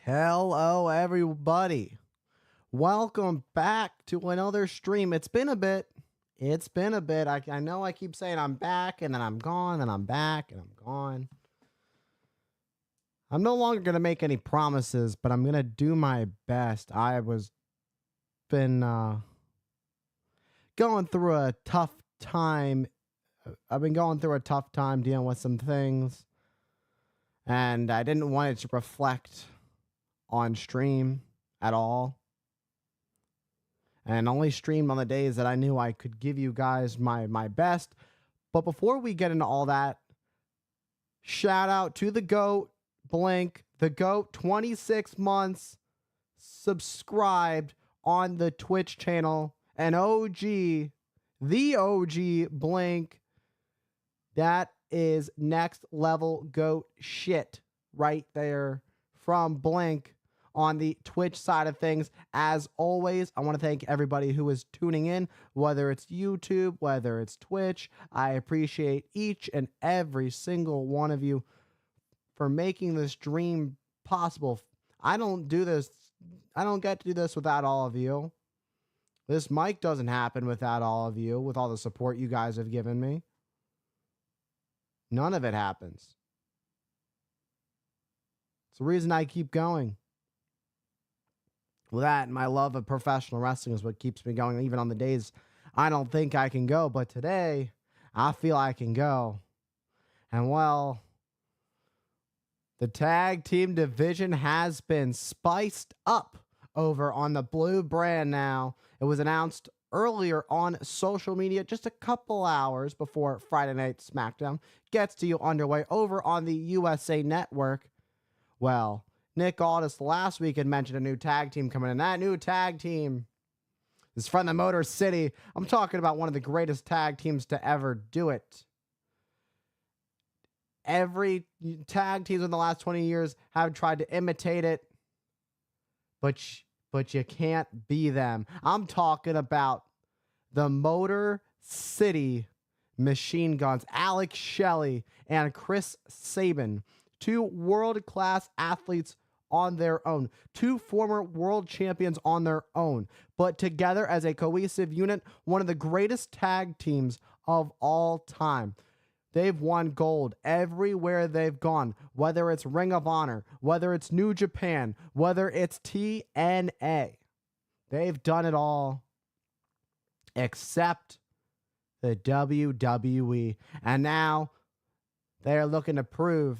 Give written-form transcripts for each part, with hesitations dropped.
Hello, everybody. Welcome back to another stream. It's been a bit. I know I keep saying I'm back and then I'm gone and I'm back and I'm gone. I'm no longer going to make any promises, but I'm going to do my best. Been going through a tough time. I've been going through a tough time dealing with some things, and I didn't want it to reflect on stream at all, and only streamed on the days that I knew I could give you guys my best. But before we get into all that, shout out to the GOAT, Blink, the GOAT, 26 months subscribed on the Twitch channel, and the OG Blink. That is next level GOAT shit right there from Blink on the Twitch side of things. As always, I want to thank everybody who is tuning in, whether it's YouTube, whether it's Twitch. I appreciate each and every single one of you for making this dream possible. I don't get to do this without all of you. This mic doesn't happen without all of you, with all the support you guys have given me. None of it happens. It's the reason I keep going. Well, that and my love of professional wrestling is what keeps me going, even on the days I don't think I can go. But today, I feel I can go. And well, the tag team division has been spiced up over on the Blue brand now. It was announced earlier on social media, just a couple hours before Friday Night Smackdown gets to you underway over on the USA Network. Well, Nick Aldis last week had mentioned a new tag team coming in. That new tag team is from the Motor City. I'm talking about one of the greatest tag teams to ever do it. Every tag teams in the last 20 years have tried to imitate it, but you can't be them. I'm talking about the Motor City Machine Guns, Alex Shelley and Chris Sabin, two world-class athletes on their own, two former world champions on their own, but together as a cohesive unit, one of the greatest tag teams of all time. They've won gold everywhere they've gone, whether it's Ring of Honor, whether it's New Japan, whether it's TNA. They've done it all except the WWE. And now they're looking to prove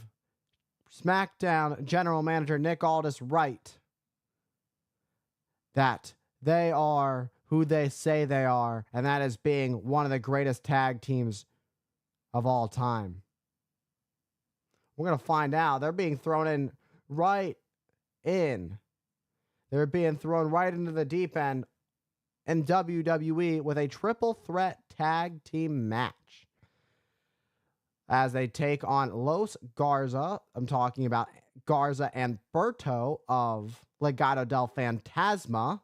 SmackDown general manager Nick Aldis right, that they are who they say they are, and that is being one of the greatest tag teams of all time. We're going to find out. They're being thrown right into the deep end in WWE with a triple threat tag team match as they take on Los Garza. I'm talking about Garza and Berto of Legado del Fantasma.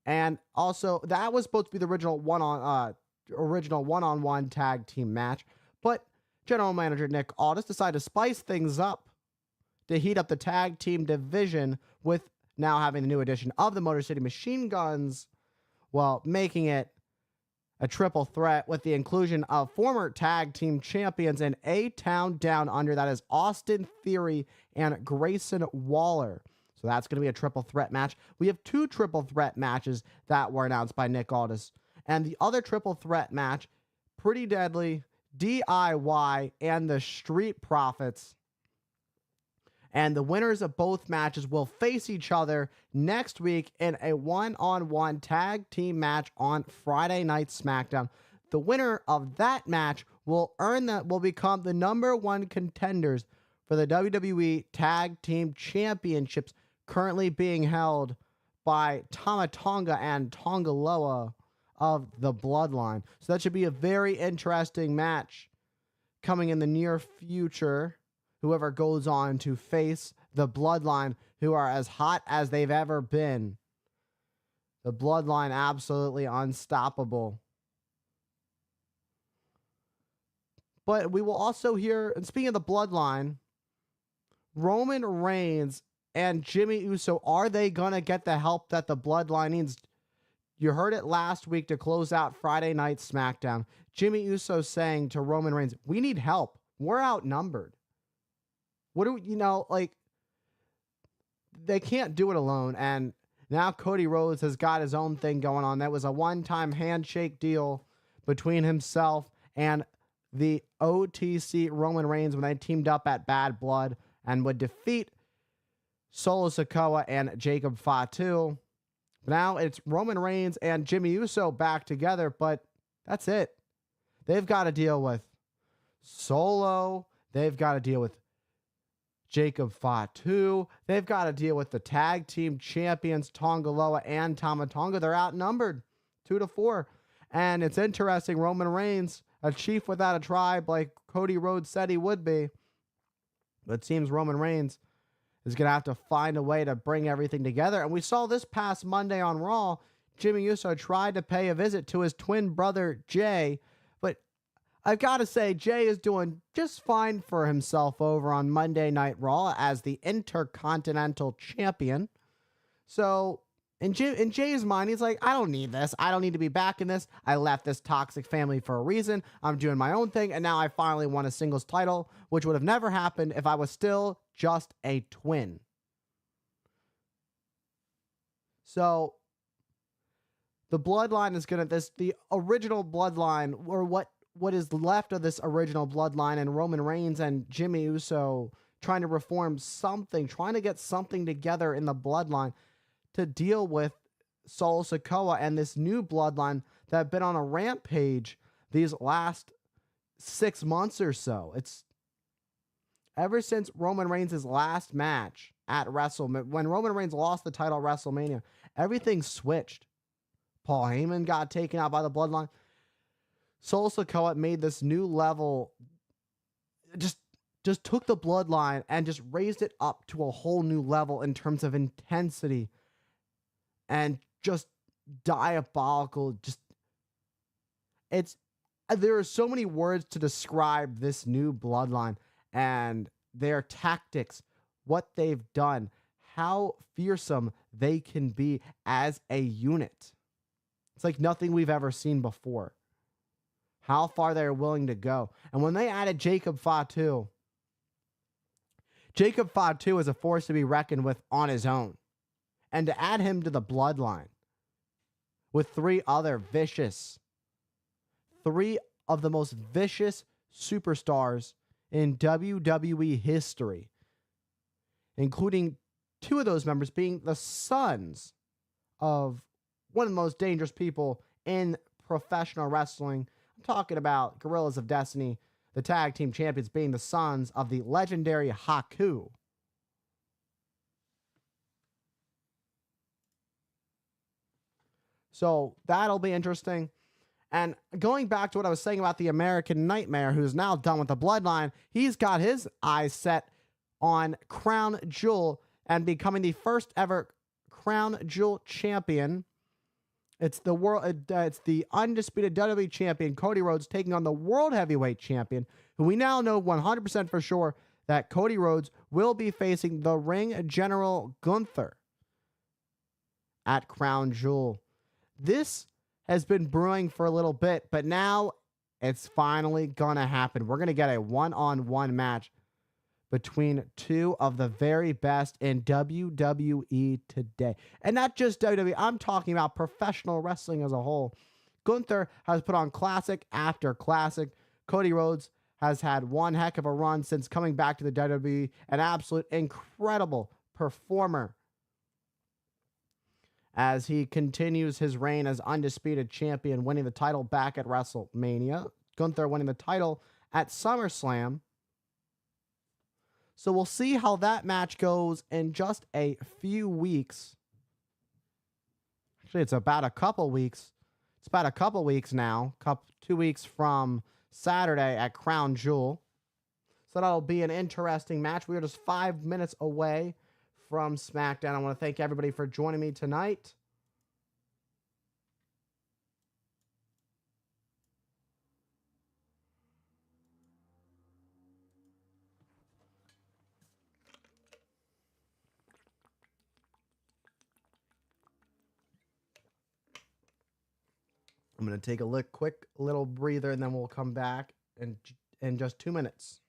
And also, that was supposed to be the original one-on-one tag team match, but general manager Nick Aldis decided to spice things up to heat up the tag team division with now having the new addition of the Motor City Machine Guns, while making it a triple threat with the inclusion of former tag team champions in A-Town Down Under. That is Austin Theory and Grayson Waller. So that's going to be a triple threat match. We have two triple threat matches that were announced by Nick Aldis. And the other triple threat match, Pretty Deadly, DIY, and the Street Profits. And the winners of both matches will face each other next week in a one-on-one tag team match on Friday Night SmackDown. The winner of that match will become the #1 contenders for the WWE Tag Team Championships, currently being held by Tama Tonga and Tonga Loa of the Bloodline. So that should be a very interesting match coming in the near future. Whoever goes on to face the Bloodline, who are as hot as they've ever been. The Bloodline absolutely unstoppable. But we will also hear, and speaking of the Bloodline, Roman Reigns and Jimmy Uso, are they going to get the help that the Bloodline needs? You heard it last week to close out Friday Night SmackDown. Jimmy Uso saying to Roman Reigns, we need help. We're outnumbered. What do we, like, they can't do it alone. And now Cody Rhodes has got his own thing going on. That was a one-time handshake deal between himself and the OTC Roman Reigns when they teamed up at Bad Blood and would defeat Solo Sikoa and Jacob Fatu. Now it's Roman Reigns and Jimmy Uso back together, but that's it. They've got to deal with Solo. They've got to deal with Jacob Fatu. They've got to deal with the tag team champions, Tonga Loa and Tama Tonga. They're outnumbered 2-4. And it's interesting, Roman Reigns, a chief without a tribe like Cody Rhodes said he would be. But it seems Roman Reigns is going to have to find a way to bring everything together. And we saw this past Monday on Raw, Jimmy Uso tried to pay a visit to his twin brother, Jay. But I've got to say, Jay is doing just fine for himself over on Monday Night Raw as the Intercontinental Champion. So in Jay's mind, he's like, I don't need this. I don't need to be back in this. I left this toxic family for a reason. I'm doing my own thing. And now I finally won a singles title, which would have never happened if I was still just a twin. So the bloodline is going to, the original bloodline, or what is left of this original bloodline, and Roman Reigns and Jimmy Uso trying to reform something, trying to get something together in the bloodline to deal with Solo Sikoa and this new bloodline that have been on a rampage these last 6 months or so. It's ever since Roman Reigns' last match at WrestleMania, when Roman Reigns lost the title at WrestleMania, everything switched. Paul Heyman got taken out by the bloodline. Solo Sikoa made this new level, just took the bloodline and just raised it up to a whole new level in terms of intensity and just diabolical. There are so many words to describe this new bloodline and their tactics, what they've done, how fearsome they can be as a unit. It's like nothing we've ever seen before. How far they're willing to go. And when they added Jacob Fatu is a force to be reckoned with on his own. And to add him to the bloodline with three of the most vicious superstars in WWE history, including two of those members being the sons of one of the most dangerous people in professional wrestling. I'm talking about Guerrillas of Destiny, the tag team champions, being the sons of the legendary Haku. So that'll be interesting. And going back to what I was saying about the American Nightmare, who's now done with the bloodline, he's got his eyes set on Crown Jewel and becoming the first ever Crown Jewel champion. It's the undisputed WWE champion, Cody Rhodes, taking on the World Heavyweight champion, who we now know 100% for sure that Cody Rhodes will be facing the Ring General Gunther at Crown Jewel. This has been brewing for a little bit, but now it's finally gonna happen. We're gonna get a one-on-one match between two of the very best in WWE today. And not just WWE, I'm talking about professional wrestling as a whole. Gunther has put on classic after classic. Cody Rhodes has had one heck of a run since coming back to the WWE, an absolute incredible performer as he continues his reign as undisputed champion, winning the title back at WrestleMania. Gunther winning the title at SummerSlam. So we'll see how that match goes in just a few weeks. Actually, it's about a couple weeks. It's about a couple weeks now. 2 weeks from Saturday at Crown Jewel. So that'll be an interesting match. We are just 5 minutes away from SmackDown. I want to thank everybody for joining me tonight. I'm going to take a quick little breather, and then we'll come back in just 2 minutes.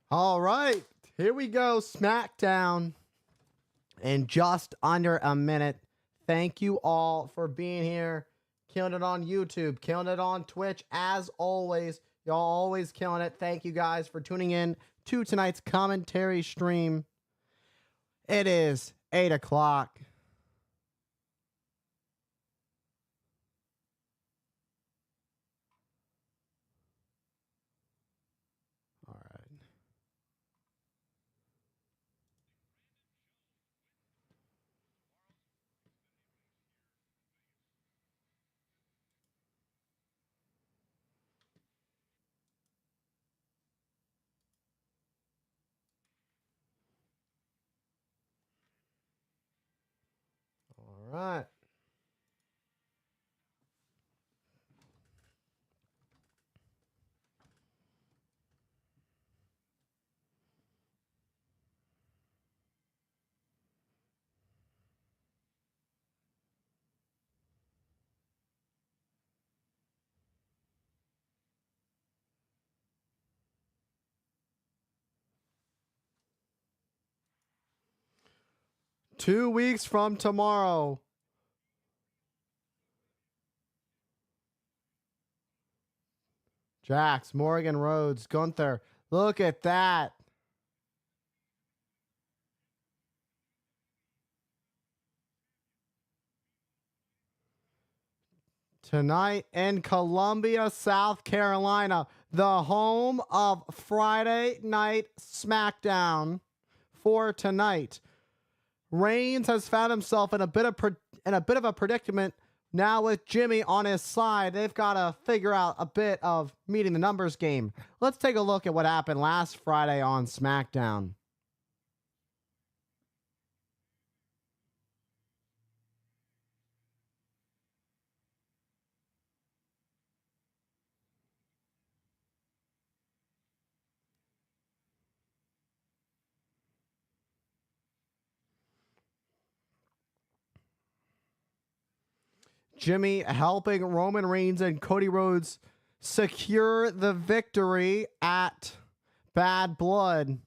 All right, here we go. SmackDown in just under a minute. Thank you all for being here. Killing it on YouTube, killing it on Twitch. As always, y'all always killing it. Thank you guys for tuning in to tonight's commentary stream. It is 8 o'clock. All right. 2 weeks from tomorrow. Jax, Morgan Rhodes, Gunther. Look at that. Tonight in Columbia, South Carolina, the home of Friday Night SmackDown for tonight. Reigns has found himself in a bit of a predicament now with Jimmy on his side. They've got to figure out a bit of meeting the numbers game. Let's take a look at what happened last Friday on SmackDown. Jimmy helping Roman Reigns and Cody Rhodes secure the victory at Bad Blood.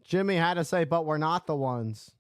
Jimmy had to say, but we're not the ones.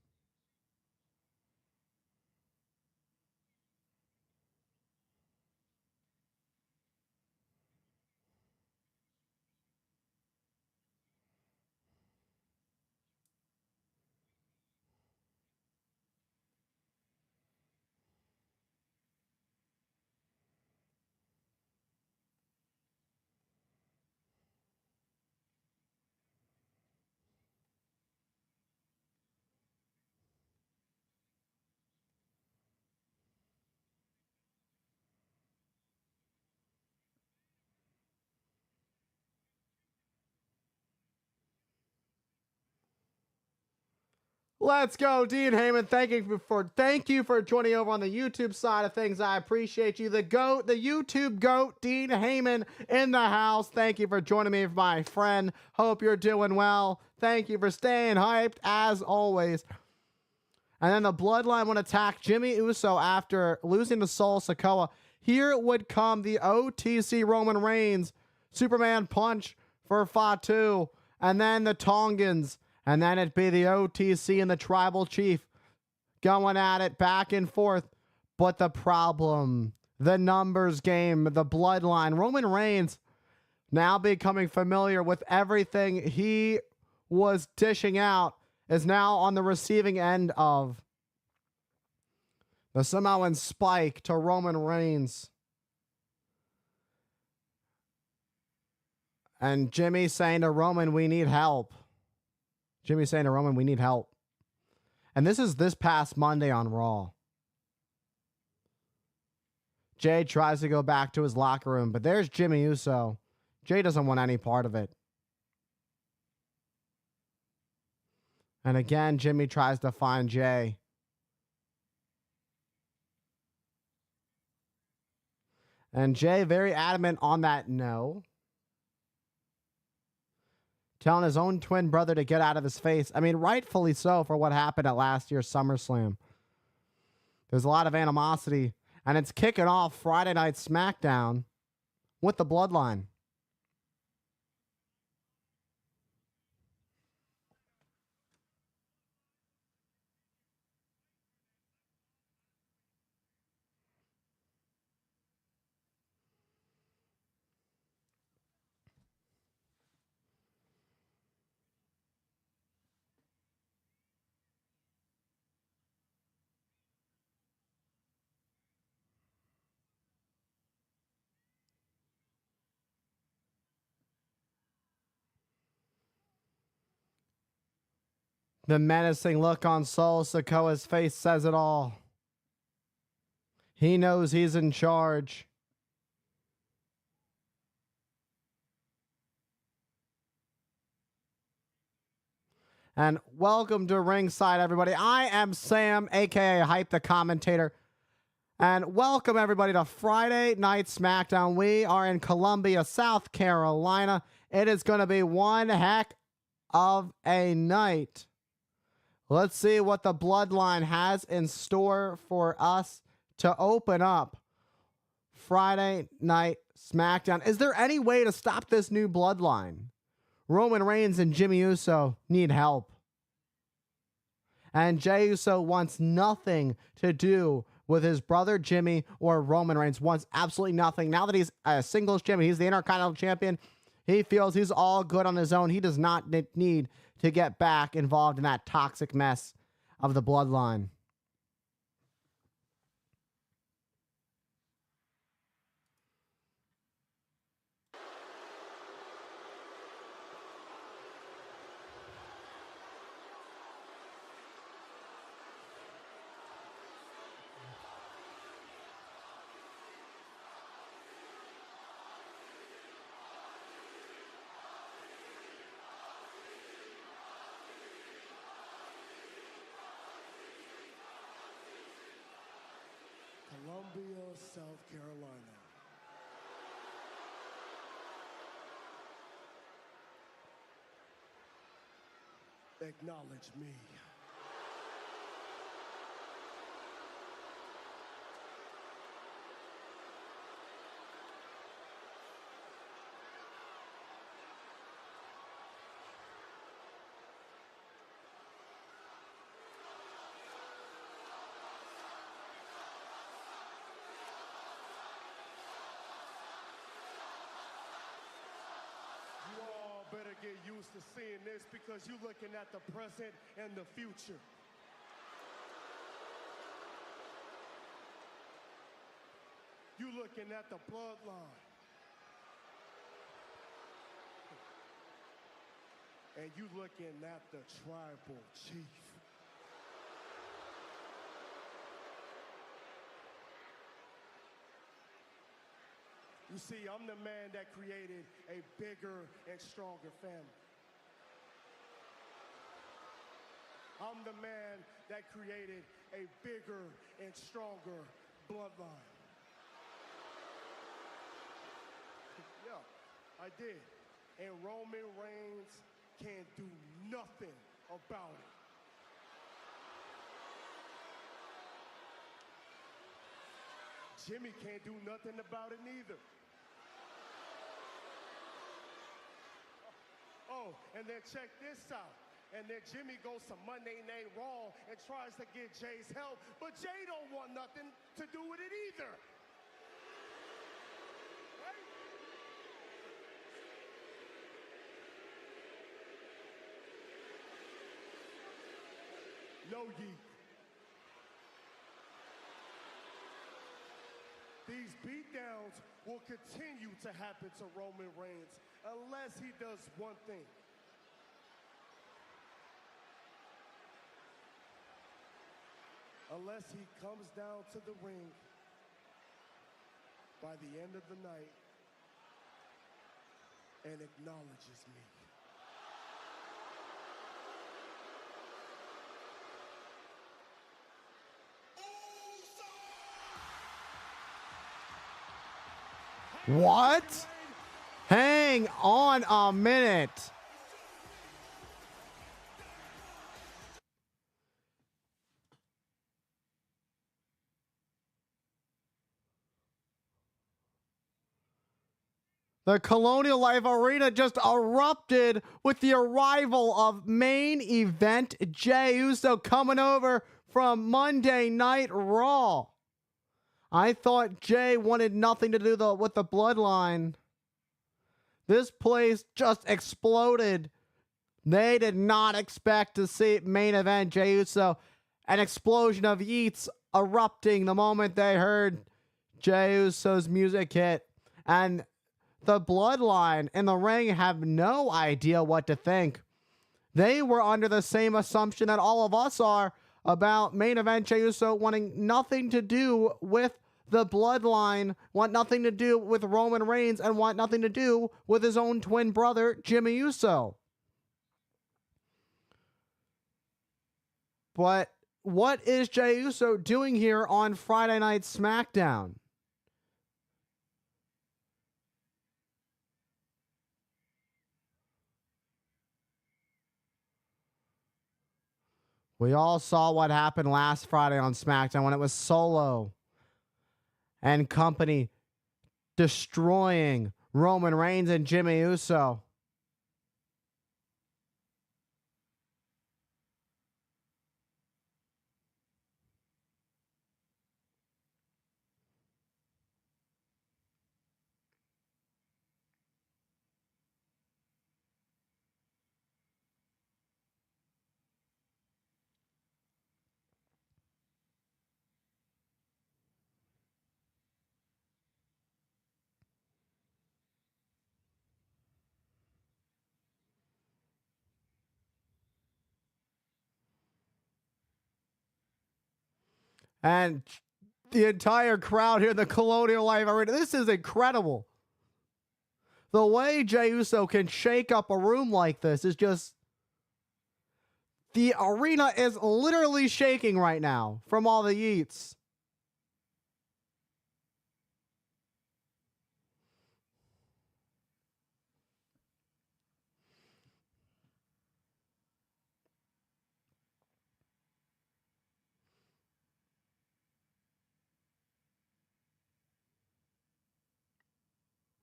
Let's go, Dean Heyman. Thank you for joining over on the YouTube side of things. I appreciate you. The GOAT, the YouTube GOAT, Dean Heyman in the house. Thank you for joining me, my friend. Hope you're doing well. Thank you for staying hyped as always. And then the Bloodline would attack Jimmy Uso after losing to Solo Sikoa. Here would come the OTC Roman Reigns Superman punch for Fatu, and then the Tongans. And then it'd be the OTC and the Tribal Chief going at it back and forth. But the problem, the numbers game, the Bloodline, Roman Reigns now becoming familiar with everything he was dishing out is now on the receiving end of the Samoan spike to Roman Reigns. And Jimmy saying to Roman, we need help. Jimmy saying to Roman, we need help. And this is this past Monday on Raw. Jay tries to go back to his locker room, but there's Jimmy Uso. Jay doesn't want any part of it. And again, Jimmy tries to find Jay. And Jay very adamant on that no. Telling his own twin brother to get out of his face. I mean, rightfully so for what happened at last year's SummerSlam. There's a lot of animosity. And it's kicking off Friday Night SmackDown with the Bloodline. The menacing look on Solo Sikoa's face says it all. He knows he's in charge. And welcome to Ringside, everybody. I am Sam, a.k.a. Hype the Commentator. And welcome, everybody, to Friday Night SmackDown. We are in Columbia, South Carolina. It is going to be one heck of a night. Let's see what the Bloodline has in store for us to open up Friday Night SmackDown. Is there any way to stop this new bloodline? Roman Reigns and Jimmy Uso need help. And Jey Uso wants nothing to do with his brother Jimmy or Roman Reigns. Wants absolutely nothing. Now that he's a singles champion, he's the Intercontinental Champion, he feels he's all good on his own. He does not need to get back involved in that toxic mess of the bloodline. Columbia, South Carolina. Acknowledge me. Better get used to seeing this because you're looking at the present and the future. You're looking at the bloodline. And you're looking at the tribal chief. You see, I'm the man that created a bigger and stronger family. I'm the man that created a bigger and stronger bloodline. Yeah, I did. And Roman Reigns can't do nothing about it. Jimmy can't do nothing about it neither. Oh, and then check this out. And then Jimmy goes to Monday Night Raw and tries to get Jay's help, but Jay don't want nothing to do with it either. Right? No yeet. These beatdowns will continue to happen to Roman Reigns unless he does one thing. Unless he comes down to the ring by the end of the night and acknowledges me. What? Hang on a minute. The Colonial Life Arena just erupted with the arrival of main event Jey Uso coming over from Monday Night Raw. I thought Jay wanted nothing to do with the bloodline. This place just exploded. They did not expect to see main event Jey Uso. An explosion of yeets erupting the moment they heard Jey Uso's music hit. And the bloodline in the ring have no idea what to think. They were under the same assumption that all of us are about main event Jey Uso wanting nothing to do with the bloodline, want nothing to do with Roman Reigns, and want nothing to do with his own twin brother, Jimmy Uso. But what is Jey Uso doing here on Friday Night SmackDown? We all saw what happened last Friday on SmackDown when it was Solo and company destroying Roman Reigns and Jimmy Uso. And the entire crowd here in the Colonial Life Arena. This is incredible. The way Jey Uso can shake up a room like this is just... The arena is literally shaking right now from all the yeets.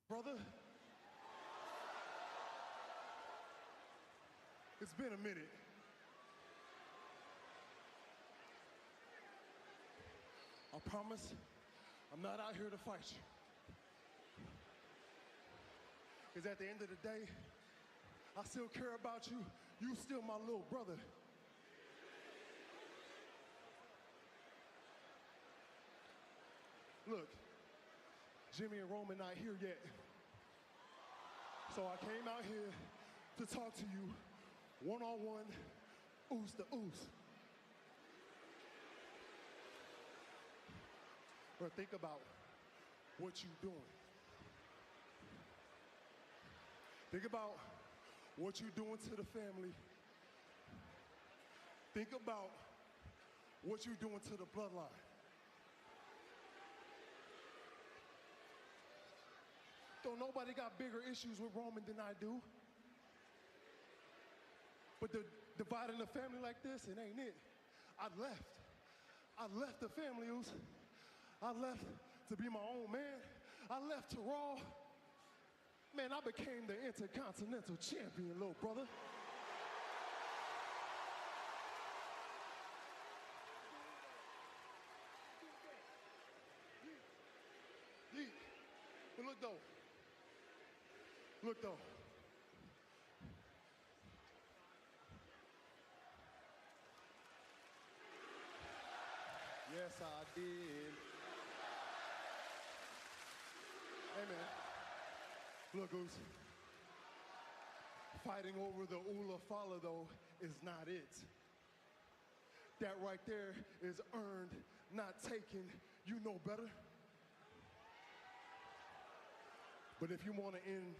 Brother, it's been a minute. I promise I'm not out here to fight you. Because at the end of the day, I still care about you. You still my little brother. Look, Jimmy and Roman not here yet. So I came out here to talk to you one-on-one, ooze to ooze. But think about what you're doing. Think about what you're doing to the family. Think about what you're doing to the bloodline. Don't nobody got bigger issues with Roman than I do. But dividing the family like this, it ain't it. I left the family, I left to be my own man. I left to Raw. Man, I became the Intercontinental Champion, little brother. But look though. Look though. Yes, I did. Hey man. Look, Goose. Fighting over the Ula Fala though is not it. That right there is earned, not taken. You know better. But if you want to end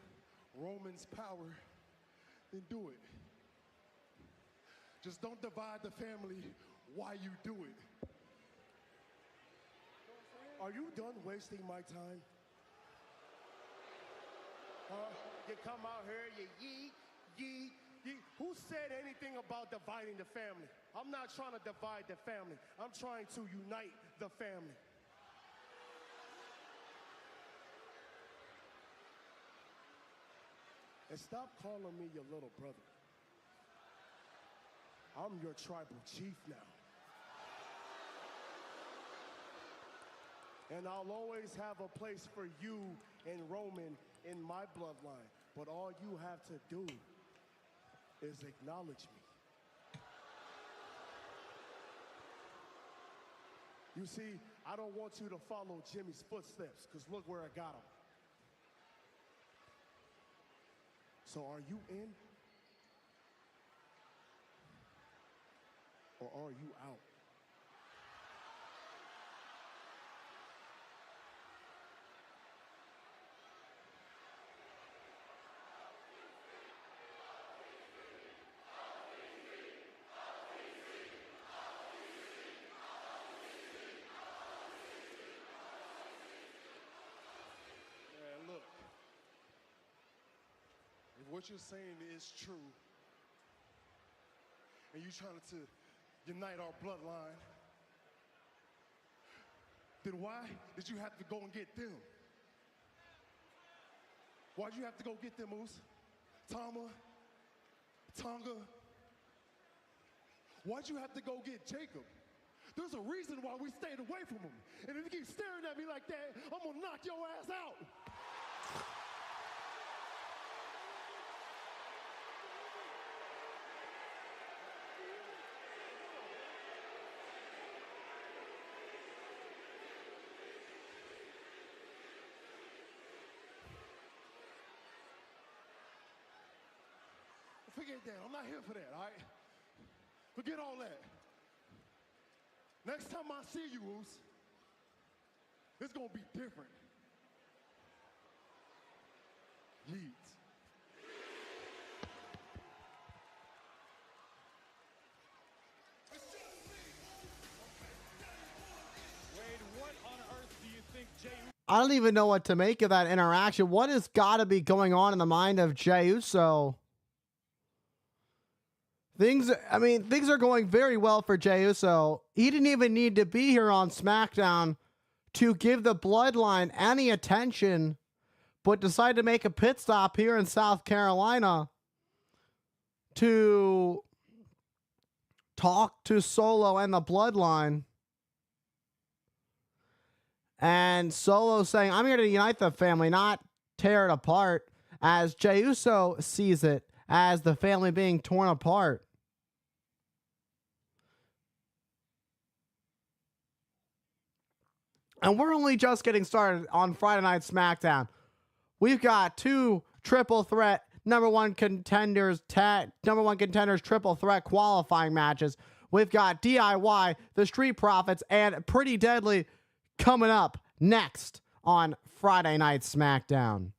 Roman's power, then do it. Just don't divide the family while you do it. Are you done wasting my time? You come out here, you yeet. Who said anything about dividing the family? I'm not trying to divide the family. I'm trying to unite the family. And stop calling me your little brother. I'm your tribal chief now. And I'll always have a place for you and Roman in my bloodline. But all you have to do is acknowledge me. You see, I don't want you to follow Jimmy's footsteps, because look where I got him. So are you in? Or are you out? Look, if what you're saying is true, and you're trying to unite our bloodline, then why did you have to go and get them? Why'd you have to go get them, Moose? Tonga? Why'd you have to go get Jacob? There's a reason why we stayed away from him. And if you keep staring at me like that, I'm gonna knock your ass out. Forget that. I'm not here for that, all right? Forget all that. Next time I see you, Oos, it's gonna be different. Yeet. Wade, what on earth do you think Jey I don't even know what to make of that interaction. What has got to be going on in the mind of Jey Uso? Things are going very well for Jey Uso. He didn't even need to be here on SmackDown to give the Bloodline any attention, but decided to make a pit stop here in South Carolina to talk to Solo and the Bloodline. And Solo saying, I'm here to unite the family, not tear it apart, as Jey Uso sees it as the family being torn apart. And we're only just getting started on Friday Night SmackDown. We've got two triple threat number one contenders triple threat qualifying matches. We've got DIY, the Street Profits, and Pretty Deadly coming up next on Friday Night SmackDown.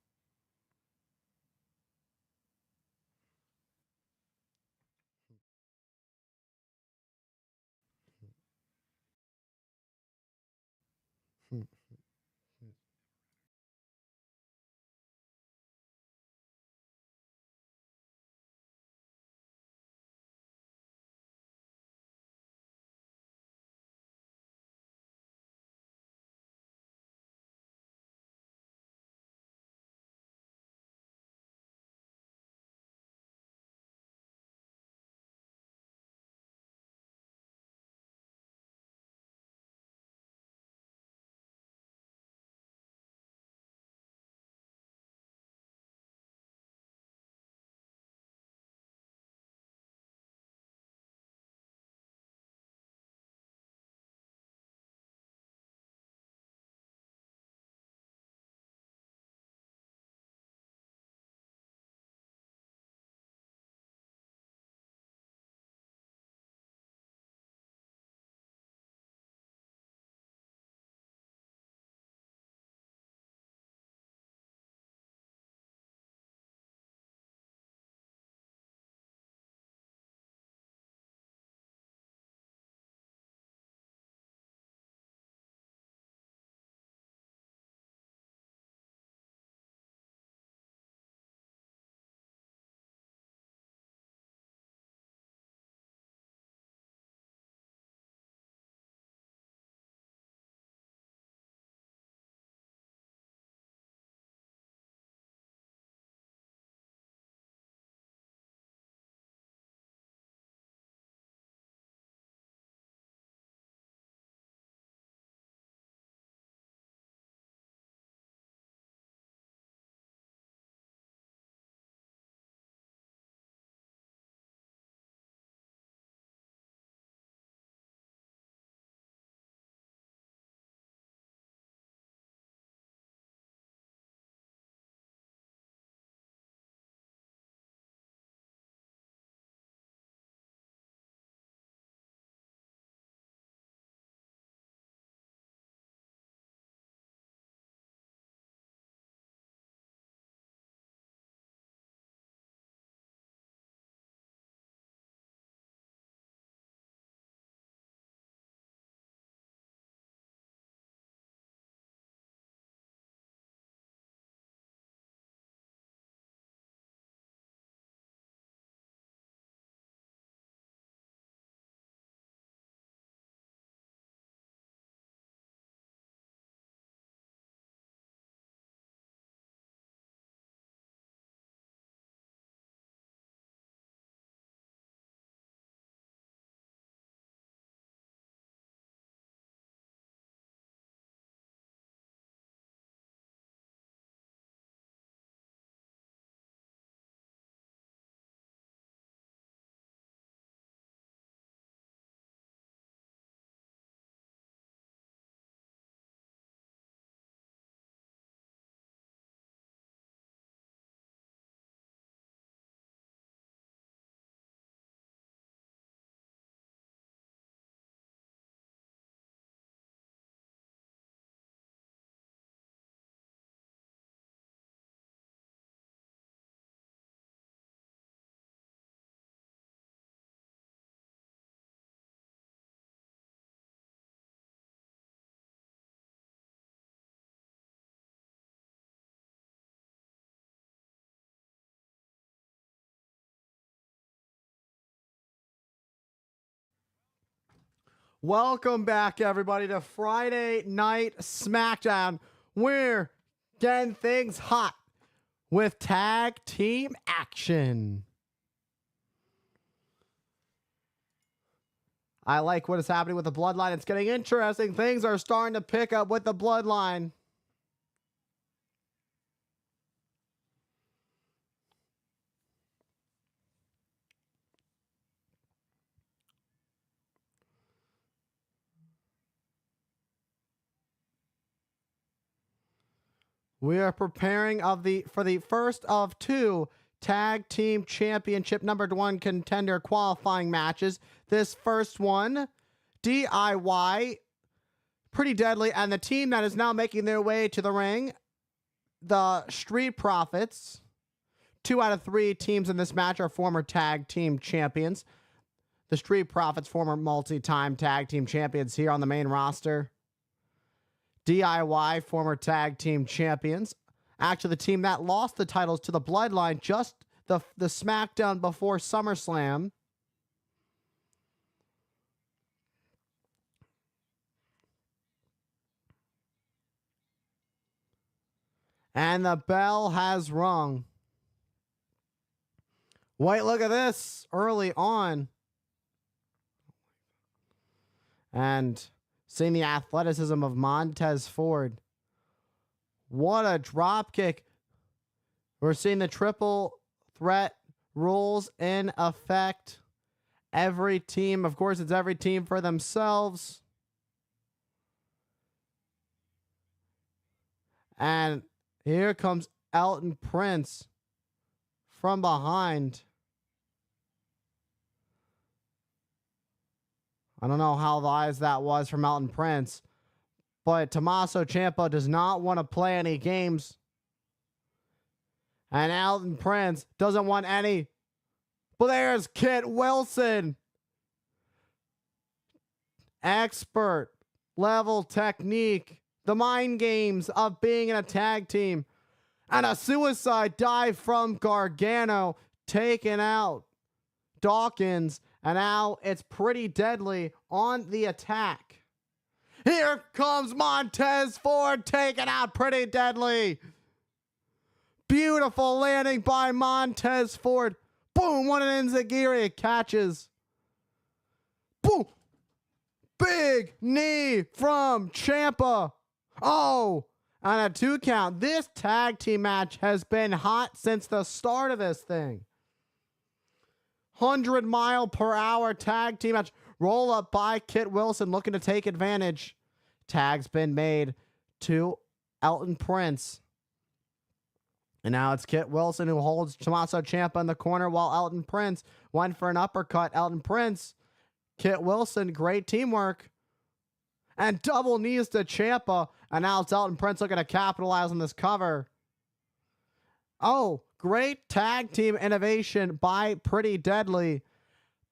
Welcome back, everybody, to Friday Night Smackdown. We're getting things hot with tag team action. I like what is happening with the Bloodline. It's getting interesting. Things are starting to pick up with the Bloodline. We are preparing for the first of two Tag Team Championship #1 contender qualifying matches. This first one, DIY, Pretty Deadly, and the team that is now making their way to the ring, the Street Profits. 2 out of 3 teams in this match are former Tag Team Champions. The Street Profits, former multi-time Tag Team Champions here on the main roster. DIY, former Tag Team Champions. Actually, the team that lost the titles to the Bloodline just the SmackDown before SummerSlam. And the bell has rung. Wait, look at this early on. And seeing the athleticism of Montez Ford. What a drop kick. We're seeing the triple threat rules in effect. Every team, of course, it's every team for themselves. And here comes Elton Prince from behind. I don't know how wise that was from Elton Prince, but Tommaso Ciampa does not want to play any games. And Elton Prince doesn't want any. But there's Kit Wilson. Expert level technique. The mind games of being in a tag team. And a suicide dive from Gargano, taking out Dawkins. And now it's Pretty Deadly on the attack. Here comes Montez Ford taking out Pretty Deadly. Beautiful landing by Montez Ford. Boom, what an enziguri catches. Boom. Big knee from Ciampa. Oh, and a 2 count. This tag team match has been hot since the start of this thing. 100-mile-per-hour tag team match. Roll up by Kit Wilson looking to take advantage. Tag's been made to Elton Prince. And now it's Kit Wilson who holds Tommaso Ciampa in the corner while Elton Prince went for an uppercut. Elton Prince, Kit Wilson, great teamwork. And double knees to Ciampa. And now it's Elton Prince looking to capitalize on this cover. Oh, great tag team innovation by Pretty Deadly.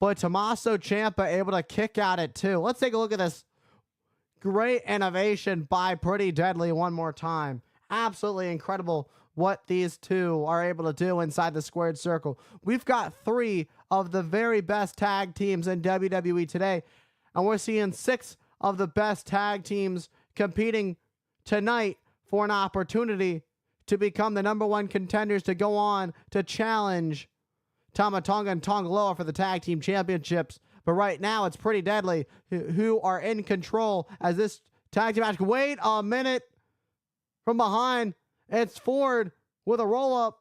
But Tommaso Ciampa able to kick out at 2. Let's take a look at this. Great innovation by Pretty Deadly one more time. Absolutely incredible what these two are able to do inside the squared circle. We've got 3 of the very best tag teams in WWE today. And we're seeing 6 of the best tag teams competing tonight for an opportunity to become the #1 contenders to go on to challenge Tama Tonga and Tonga Loa for the tag team championships. But right now it's Pretty Deadly who are in control as this tag team match. Wait a minute. From behind, it's Ford with a roll up.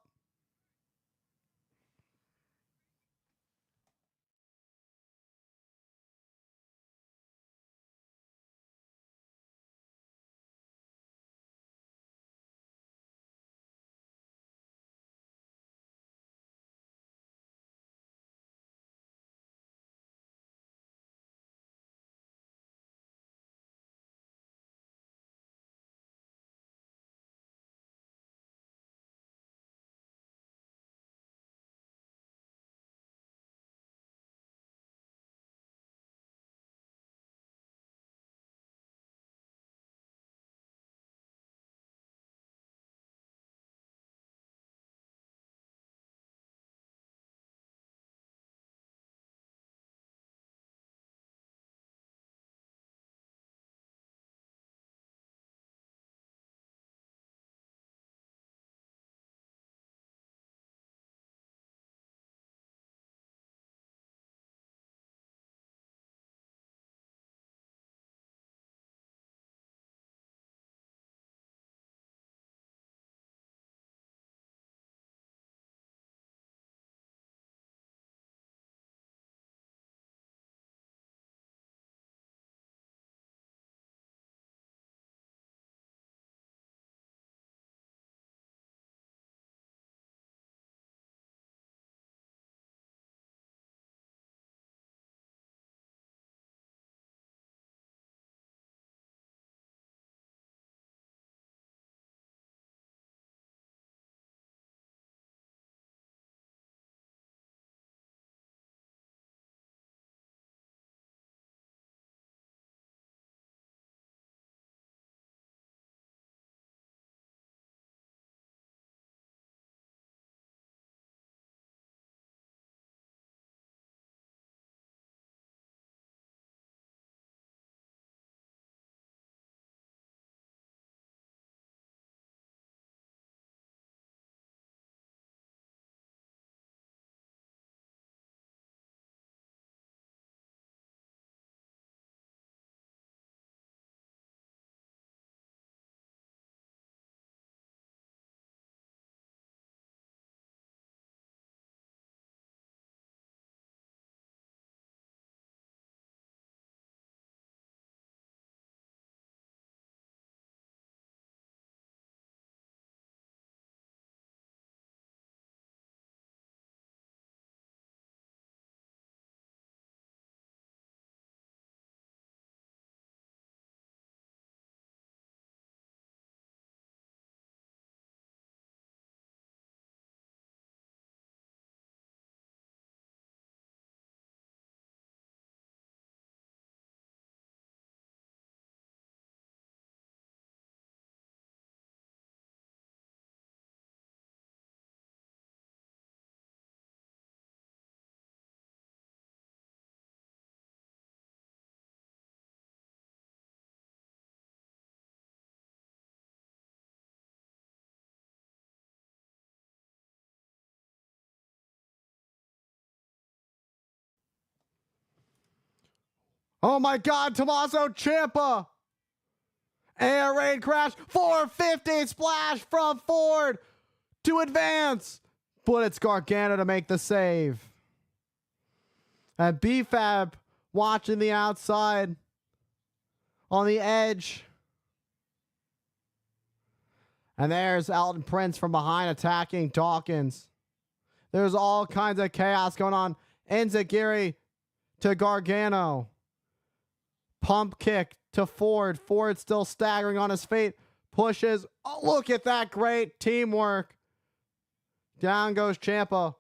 Oh my God, Tommaso Ciampa. Air raid crash, 450 splash from Ford to advance. But it's Gargano to make the save. And B-Fab watching the outside on the edge. And there's Elton Prince from behind attacking Dawkins. There's all kinds of chaos going on. Enziguri to Gargano. Pump kick to Ford. Ford still staggering on his feet. Pushes. Oh, look at that great teamwork. Down goes Ciampa.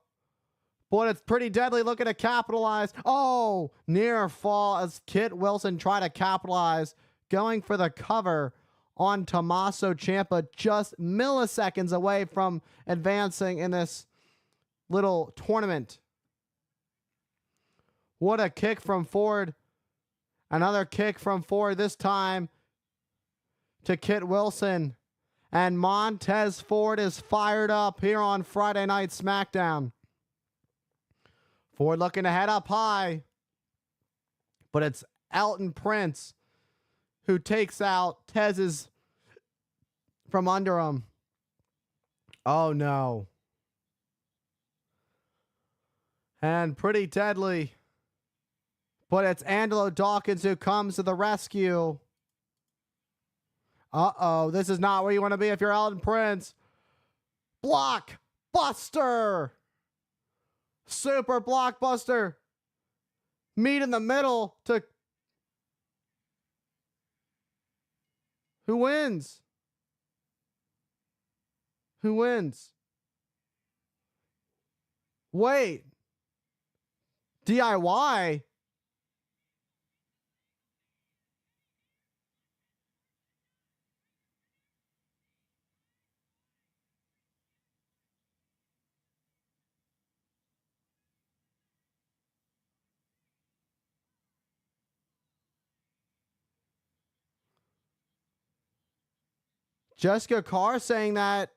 But it's pretty deadly. Looking to capitalize. Oh, near fall as Kit Wilson tried to capitalize. Going for the cover on Tommaso Ciampa. Just milliseconds away from advancing in this little tournament. What a kick from Ford. Another kick from Ford, this time to Kit Wilson. And Montez Ford is fired up here on Friday Night SmackDown. Ford looking to head up high. But it's Elton Prince who takes out Tez's from under him. Oh no. And pretty deadly. But it's Angelo Dawkins who comes to the rescue. Uh-oh, this is not where you want to be if you're Elton Prince. Blockbuster. Super blockbuster. Meet in the middle to... Who wins? Who wins? Wait. DIY? Jessica Carr saying that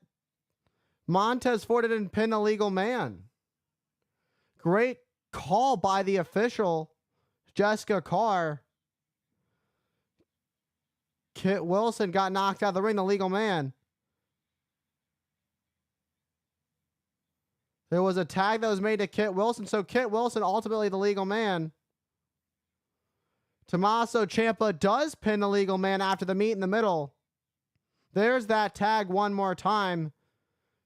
Montez Ford didn't pin a legal man. Great call by the official, Jessica Carr. Kit Wilson got knocked out of the ring, the legal man. There was a tag that was made to Kit Wilson, so Kit Wilson ultimately the legal man. Tommaso Ciampa does pin the legal man after the meet in the middle. There's that tag one more time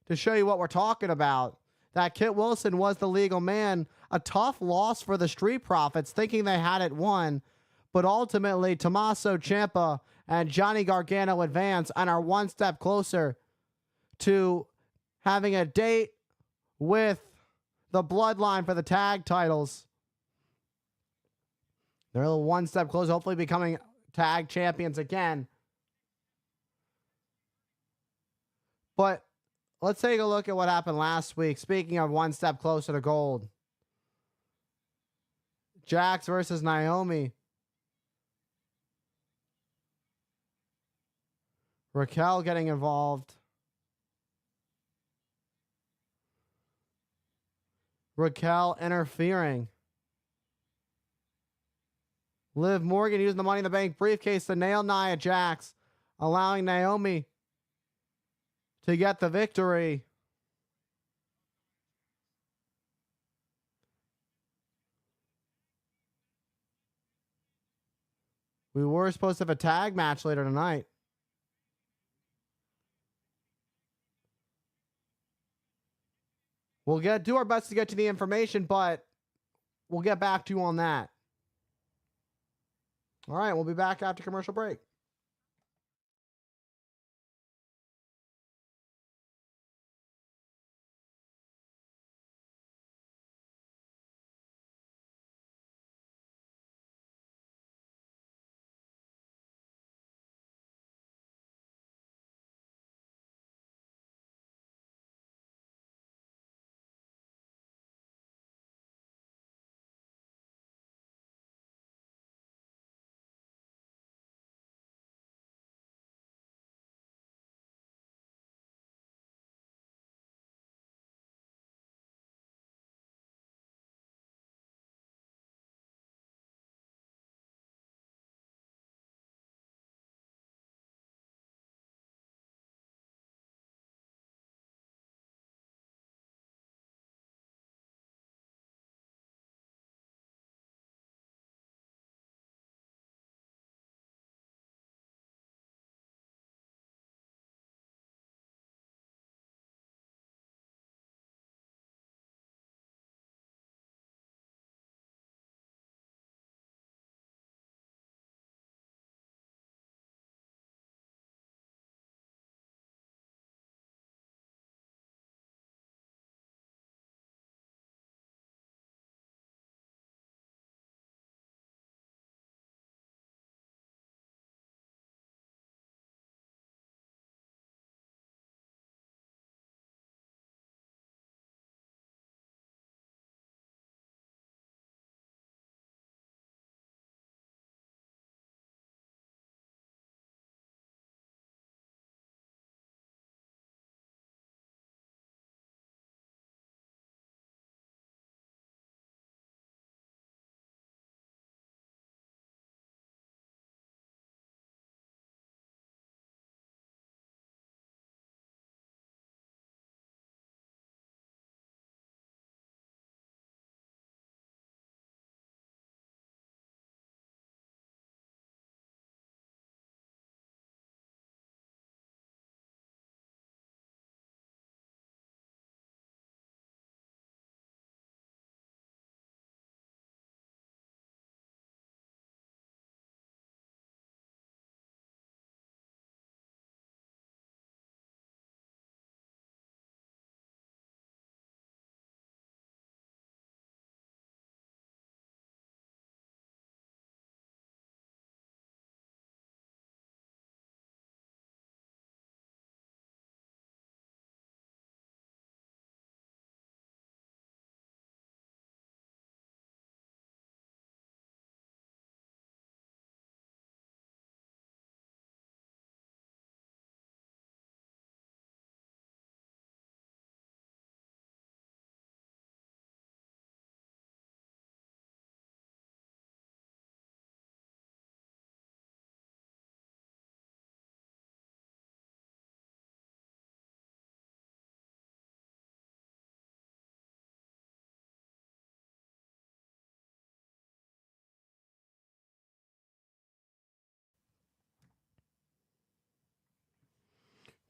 to show you what we're talking about. That Kit Wilson was the legal man. A tough loss for the Street Profits, thinking they had it won. But ultimately, Tommaso Ciampa and Johnny Gargano advance and are one step closer to having a date with the Bloodline for the tag titles. They're one step closer, hopefully becoming tag champions again. But let's take a look at what happened last week. Speaking of one step closer to gold. Jax versus Naomi. Raquel getting involved. Raquel interfering. Liv Morgan using the Money in the Bank briefcase to nail Nia Jax, allowing Naomi to get the victory. We were supposed to have a tag match later tonight. We'll do our best to get you the information, but we'll get back to you on that. All right, we'll be back after commercial break.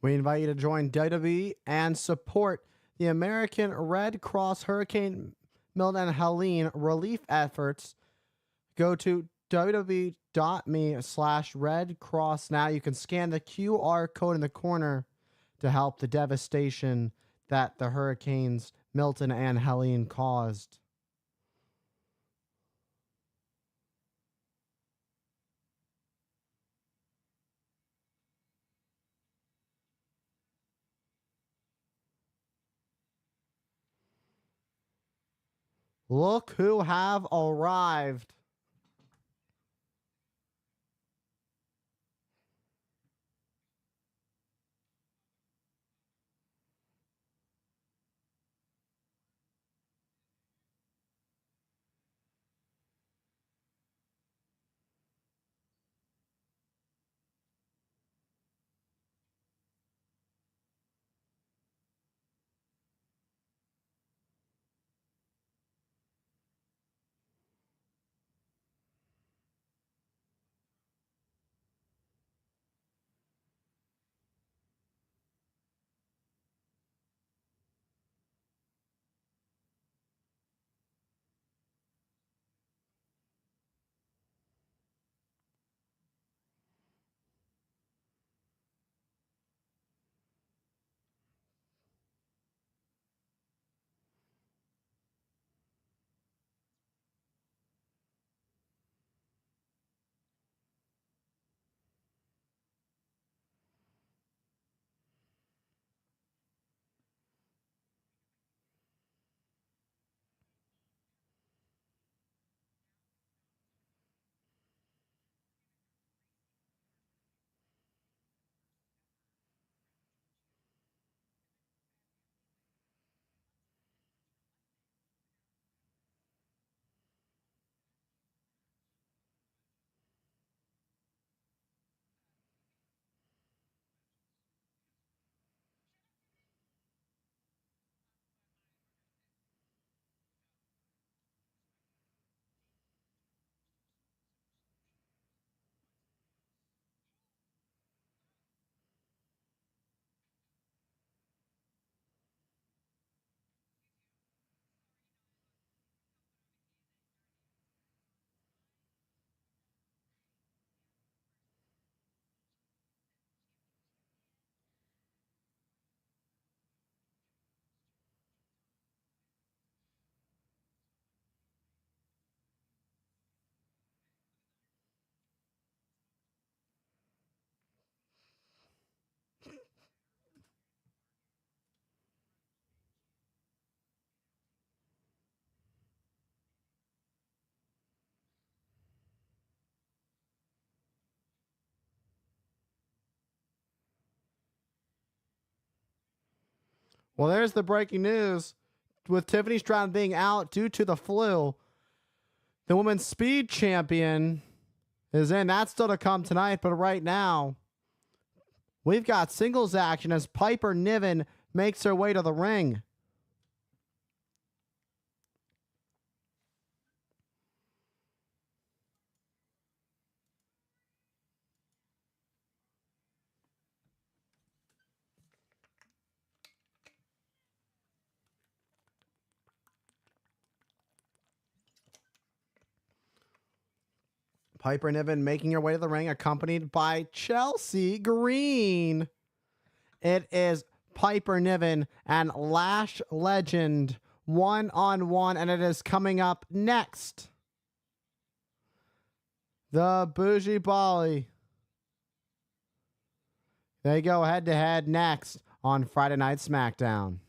We invite you to join WWE and support the American Red Cross Hurricane Milton and Helene relief efforts. Go to www.me/Red Cross now. You can scan the QR code in the corner to help the devastation that the hurricanes Milton and Helene caused. Look who have arrived. Well, there's the breaking news. With Tiffany Stratton being out due to the flu, the women's speed champion is in. That's still to come tonight, but right now, we've got singles action as Piper Niven makes her way to the ring. Piper Niven making her way to the ring, accompanied by Chelsea Green. It is Piper Niven and Lash Legend one-on-one, and it is coming up next. The Bougie Bolly. They go head-to-head next on Friday Night SmackDown.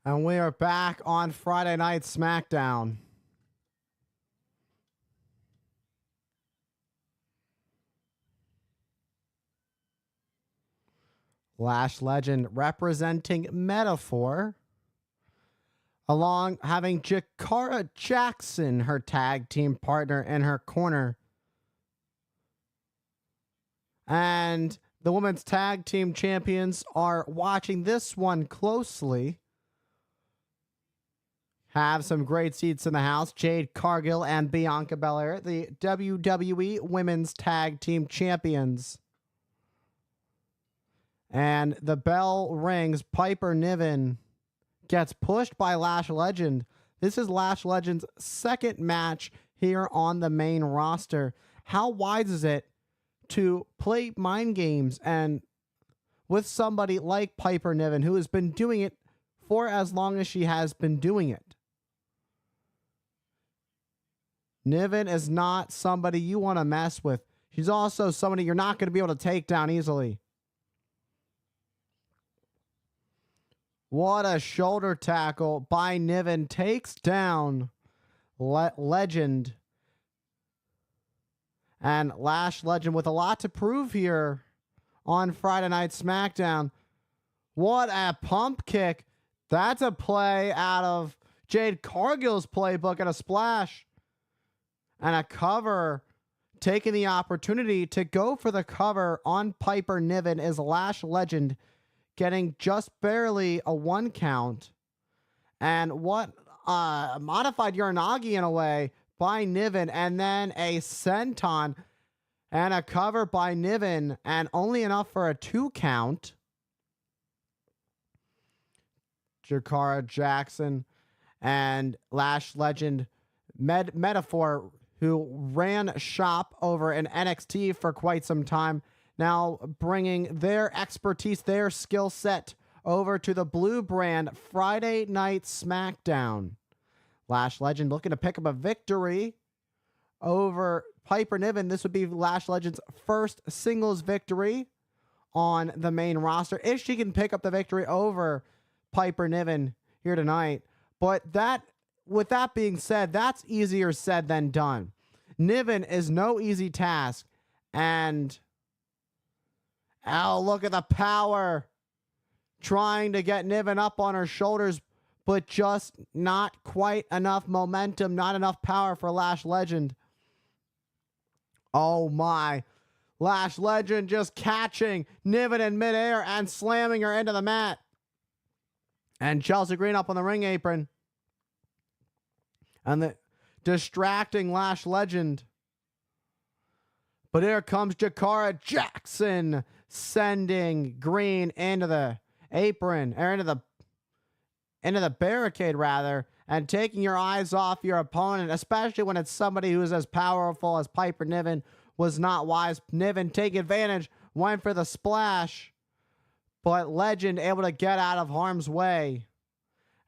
And we are back on Friday Night Smackdown. Lash Legend representing Metaphor, along having Jakara Jackson, her tag team partner, in her corner. And the women's tag team champions are watching this one closely. Have some great seats in the house. Jade Cargill and Bianca Belair, the WWE Women's Tag Team Champions. And the bell rings. Piper Niven gets pushed by Lash Legend. This is Lash Legend's second match here on the main roster. How wise is it to play mind games and with somebody like Piper Niven, who has been doing it for as long as she has been doing it? Niven is not somebody you want to mess with. She's also somebody you're not going to be able to take down easily. What a shoulder tackle by Niven. Takes down Legend. And Lash Legend with a lot to prove here on Friday Night SmackDown. What a pump kick. That's a play out of Jade Cargill's playbook, and a splash. And a cover, taking the opportunity to go for the cover on Piper Niven is Lash Legend, getting just barely a 1 count. And what modified Uranagi in a way by Niven, and then a senton and a cover by Niven, and only enough for a 2 count. Jakara Jackson and Lash Legend Metaphor, who ran shop over in NXT for quite some time, now bringing their expertise, their skill set over to the blue brand Friday Night SmackDown. Lash Legend looking to pick up a victory over Piper Niven. This would be Lash Legend's first singles victory on the main roster, if she can pick up the victory over Piper Niven here tonight. But with that being said, that's easier said than done. Niven is no easy task. And look at the power. Trying to get Niven up on her shoulders, but just not quite enough momentum, not enough power for Lash Legend. Oh my. Lash Legend just catching Niven in midair and slamming her into the mat. And Chelsea Green up on the ring apron. And the distracting Lash Legend. But here comes Jakara Jackson, sending Green into the apron, or into the barricade rather, and taking your eyes off your opponent, especially when it's somebody who's as powerful as Piper Niven. Was not wise. Niven take advantage, went for the splash, but Legend able to get out of harm's way.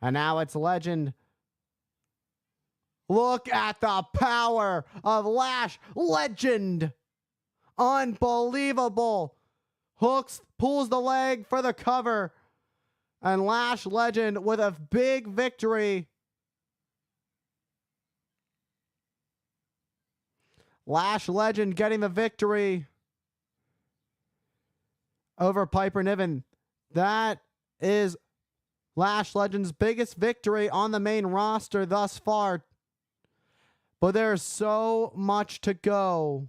And now it's Legend. Look at the power of Lash Legend. Unbelievable. Hooks, pulls the leg for the cover. And Lash Legend with a big victory. Lash Legend getting the victory over Piper Niven. That is Lash Legend's biggest victory on the main roster thus far. But there's so much to go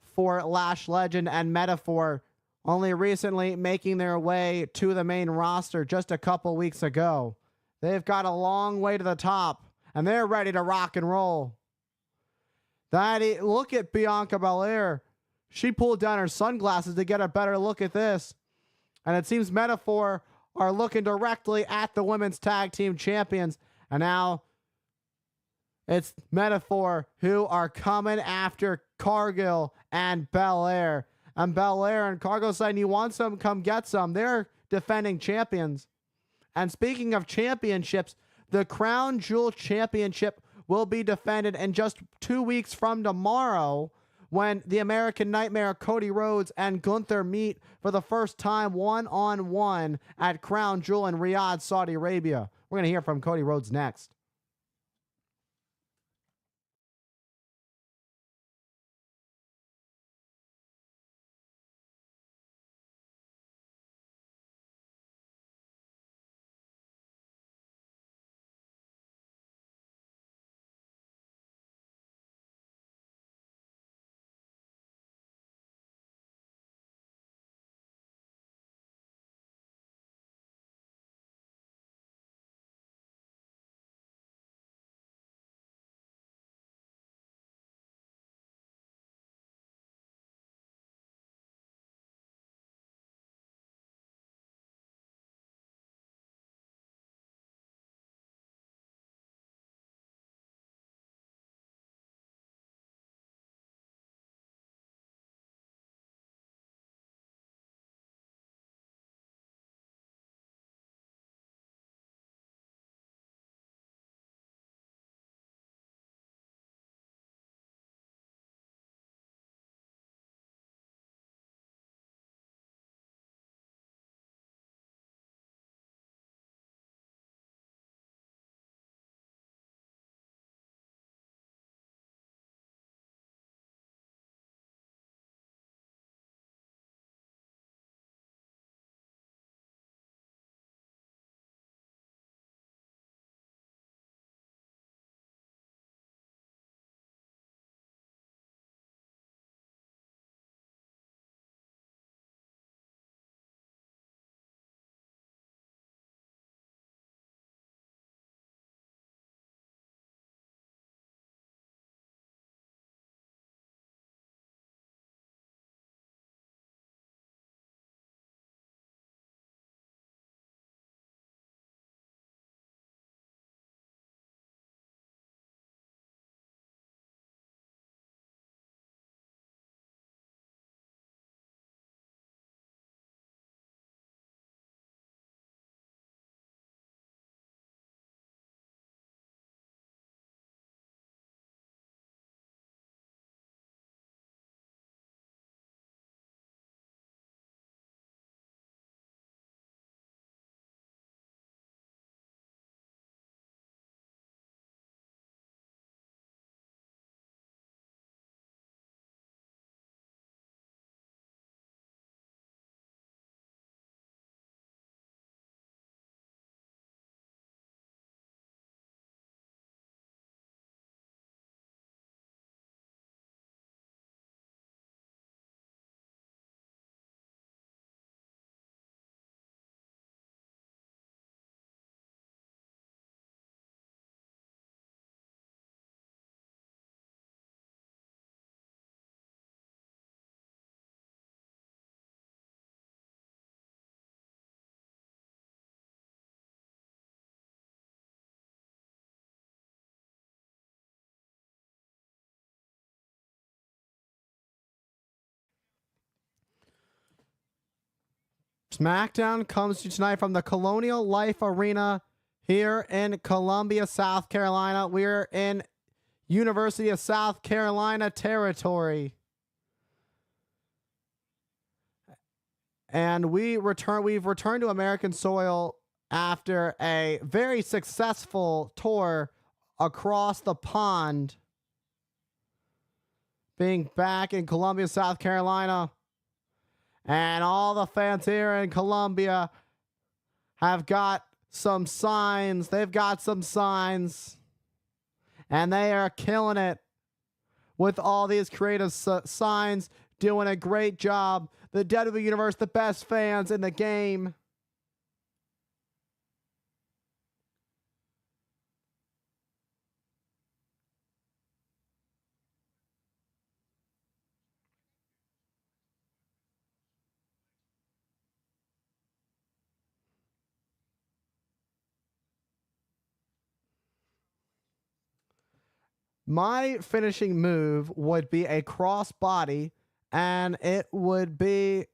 for Lash Legend and Metaphor, only recently making their way to the main roster just a couple weeks ago. They've got a long way to the top, and they're ready to rock and roll. Look at Bianca Belair. She pulled down her sunglasses to get a better look at this. And it seems Metaphor are looking directly at the women's tag team champions. And now it's Metaphor who are coming after Cargill and Belair. And Belair and Cargill saying, you want some? Come get some. They're defending champions. And speaking of championships, the Crown Jewel Championship will be defended in just 2 weeks from tomorrow when the American Nightmare Cody Rhodes and Gunther meet for the first time one-on-one at Crown Jewel in Riyadh, Saudi Arabia. We're going to hear from Cody Rhodes next. SmackDown comes to you tonight from the Colonial Life Arena here in Columbia, South Carolina. We're in University of South Carolina territory. And we've returned to American soil after a very successful tour across the pond. Being back in Columbia, South Carolina. And all the fans here in Columbia have got some signs. They've got some signs. And they are killing it with all these creative signs, doing a great job. The WWE Universe, the best fans in the game. My finishing move would be a crossbody, and it would be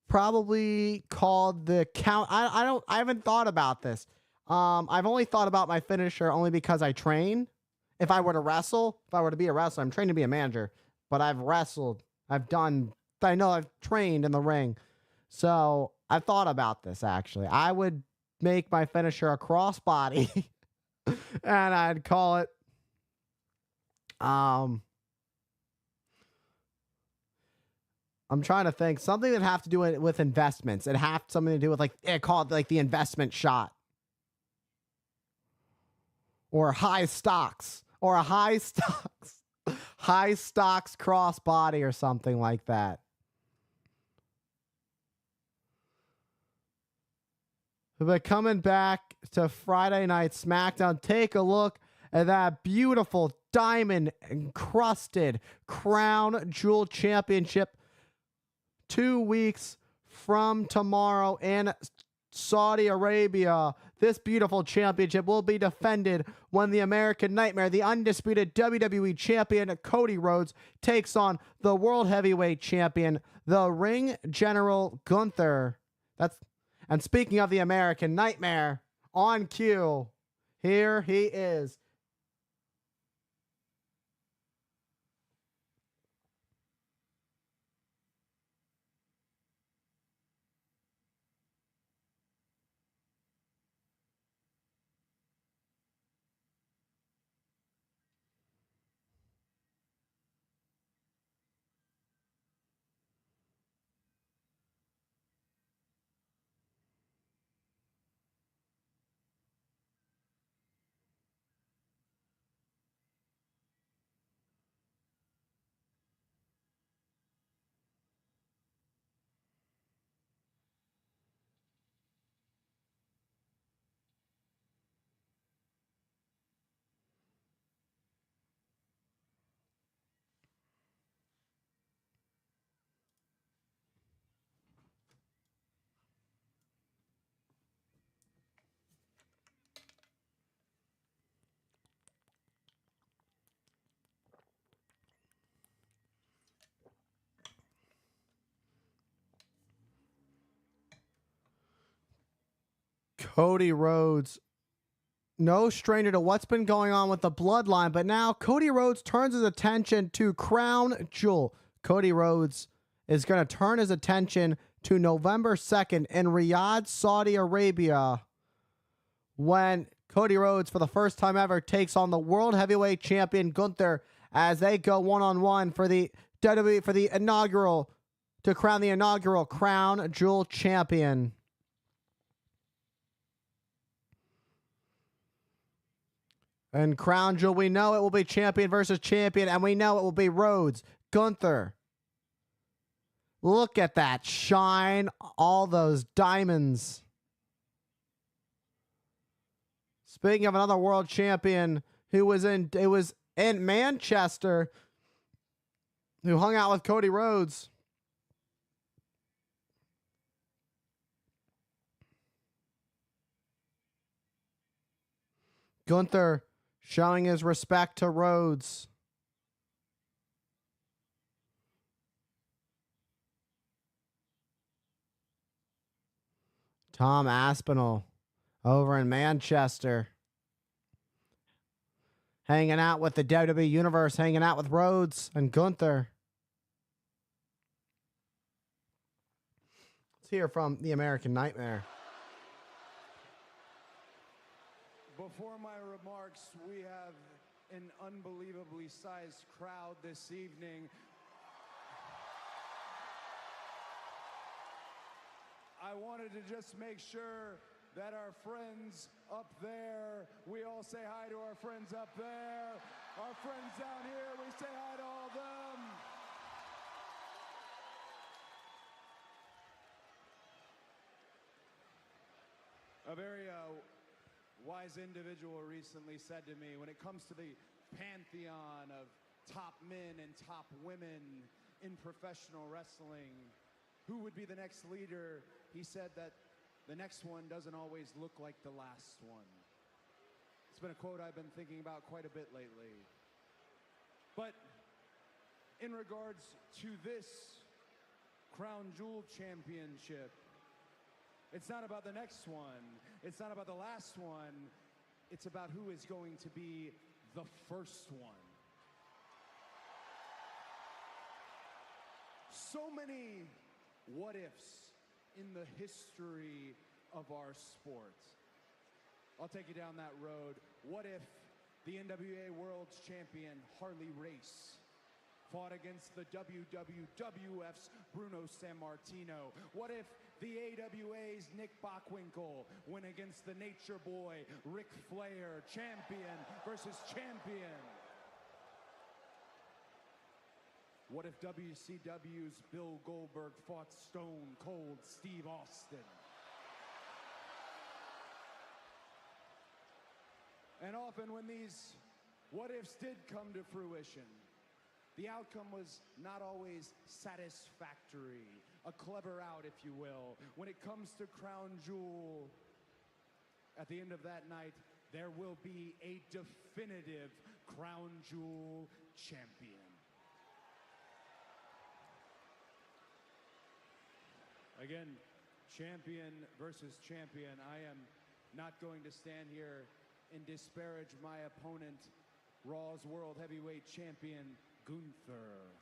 probably called the count. I haven't thought about this. I've only thought about my finisher only because I train. If I were to wrestle, if I were to be a wrestler, I'm trained to be a manager. but I've wrestled. I know I've trained in the ring. So I thought about this actually. I would make my finisher a crossbody and I'd call it I'm trying to think something that have to do with investments. It have something to do with call it like the investment shot or high stocks or a high stocks crossbody or something like that. But coming back to Friday Night SmackDown, take a look at that beautiful diamond encrusted crown jewel championship 2 weeks from tomorrow in Saudi Arabia. This beautiful championship will be defended when the American Nightmare, the undisputed WWE champion Cody Rhodes, takes on the World Heavyweight champion, the Ring General Gunther. And speaking of the American Nightmare, on cue, here he is. Cody Rhodes, no stranger to what's been going on with the bloodline, but now Cody Rhodes turns his attention to Crown Jewel. Cody Rhodes is going to turn his attention to November 2nd in Riyadh, Saudi Arabia, when Cody Rhodes, for the first time ever, takes on the World Heavyweight Champion Gunther as they go one-on-one for the WWE, for the inaugural, to crown the inaugural Crown Jewel Champion. And Crown Jewel, we know it will be champion versus champion, and we know it will be Rhodes, Gunther. Look at that shine, all those diamonds. Speaking of another world champion who was in Manchester, who hung out with Cody Rhodes. Gunther showing his respect to Rhodes. Tom Aspinall over in Manchester, hanging out with the WWE Universe, hanging out with Rhodes and Gunther. Let's hear from the American Nightmare. Before my remarks, we have an unbelievably sized crowd this evening. I wanted to just make sure that our friends up there, we all say hi to our friends up there. Our friends down here, we say hi to all of them. A very wise individual recently said to me, when it comes to the pantheon of top men and top women in professional wrestling, who would be the next leader? He said that the next one doesn't always look like the last one. It's been a quote I've been thinking about quite a bit lately. But in regards to this Crown Jewel Championship, it's not about the next one. It's not about the last one. It's about who is going to be the first one. So many what ifs in the history of our sport. I'll take you down that road. What if the NWA World Champion Harley Race fought against the WWF's Bruno Sammartino? What if the AWA's Nick Bockwinkel went against the Nature Boy Ric Flair? Champion versus champion. What if WCW's Bill Goldberg fought Stone Cold Steve Austin? And often when these what ifs did come to fruition, the outcome was not always satisfactory, a clever out, if you will. When it comes to Crown Jewel, at the end of that night, there will be a definitive Crown Jewel champion. Again, champion versus champion. I am not going to stand here and disparage my opponent, Raw's World Heavyweight Champion, Gunther.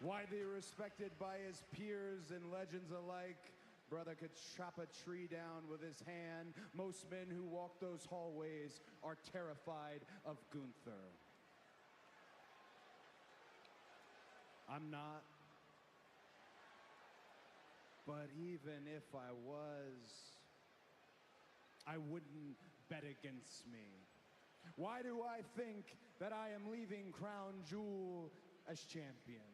Widely respected by his peers and legends alike, brother could chop a tree down with his hand. Most men who walk those hallways are terrified of Gunther. I'm not. But even if I was, I wouldn't bet against me. Why do I think that I am leaving Crown Jewel as champion?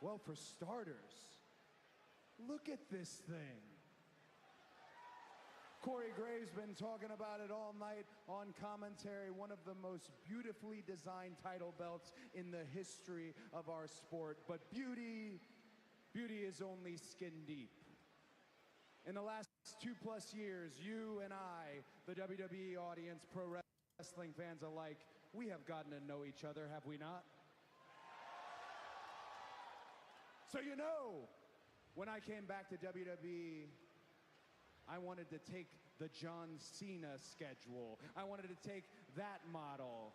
Well, for starters, look at this thing. Corey Graves been talking about it all night on commentary. One of the most beautifully designed title belts in the history of our sport. But beauty is only skin deep. In the last 2+ years, you and I, the WWE audience, pro wrestling fans alike, we have gotten to know each other, have we not? So you know, when I came back to WWE, I wanted to take the John Cena schedule. I wanted to take that model.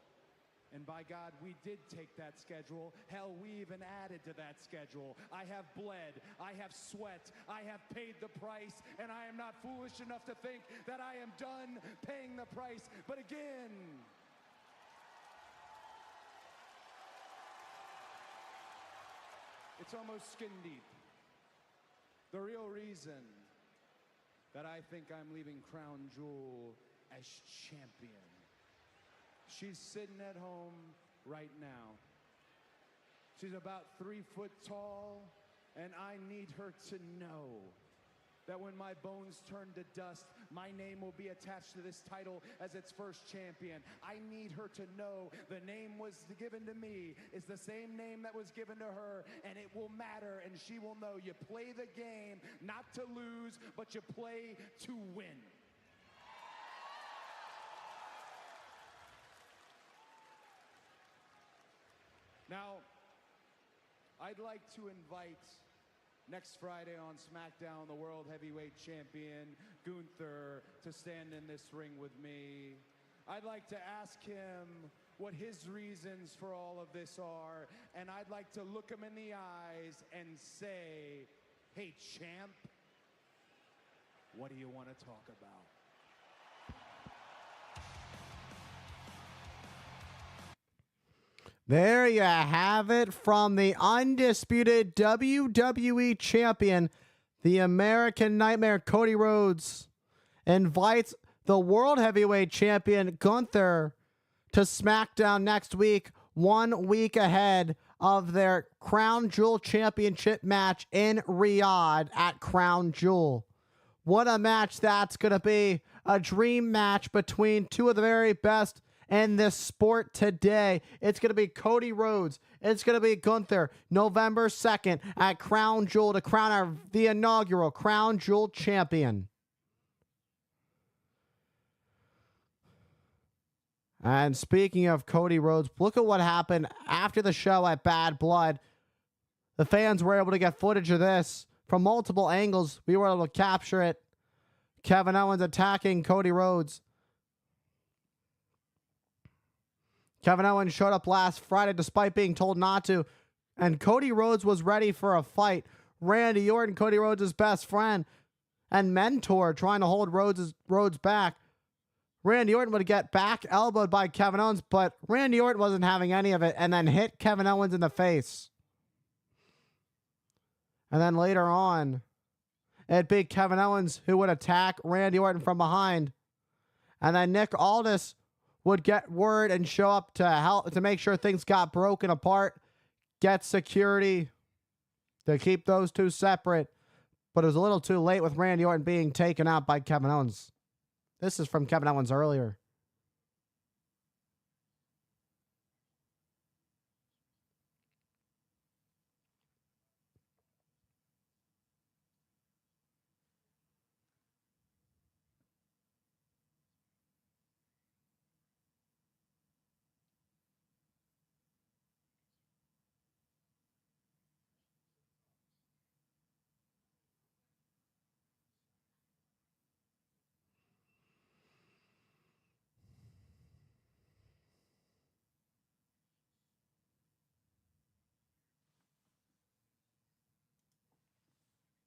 And by God, we did take that schedule. Hell, we even added to that schedule. I have bled, I have sweat, I have paid the price, and I am not foolish enough to think that I am done paying the price. But again, it's almost skin deep. The real reason that I think I'm leaving Crown Jewel as champion. She's sitting at home right now. She's about 3 foot tall, and I need her to know that when my bones turn to dust, my name will be attached to this title as its first champion. I need her to know the name was given to me is the same name that was given to her, and it will matter, and she will know you play the game not to lose, but you play to win. Now, I'd like to invite next Friday on SmackDown, the World Heavyweight Champion, Gunther, to stand in this ring with me. I'd like to ask him what his reasons for all of this are, and I'd like to look him in the eyes and say, hey, champ, what do you want to talk about? There you have it from the undisputed WWE champion, the American Nightmare, Cody Rhodes, invites the World Heavyweight Champion, Gunther, to SmackDown next week, 1 week ahead of their Crown Jewel Championship match in Riyadh at Crown Jewel. What a match that's going to be. A dream match between two of the very best in this sport today. It's going to be Cody Rhodes. It's going to be Gunther, November 2nd at Crown Jewel to crown the inaugural Crown Jewel champion. And speaking of Cody Rhodes, look at what happened after the show at Bad Blood. The fans were able to get footage of this from multiple angles. We were able to capture it. Kevin Owens attacking Cody Rhodes. Kevin Owens showed up last Friday despite being told not to, and Cody Rhodes was ready for a fight. Randy Orton, Cody Rhodes' best friend and mentor, trying to hold Rhodes back. Randy Orton would get back elbowed by Kevin Owens, but Randy Orton wasn't having any of it and then hit Kevin Owens in the face. And then later on, it'd be Kevin Owens who would attack Randy Orton from behind. And then Nick Aldis would get word and show up to help to make sure things got broken apart, get security to keep those two separate. But it was a little too late with Randy Orton being taken out by Kevin Owens. This is from Kevin Owens earlier.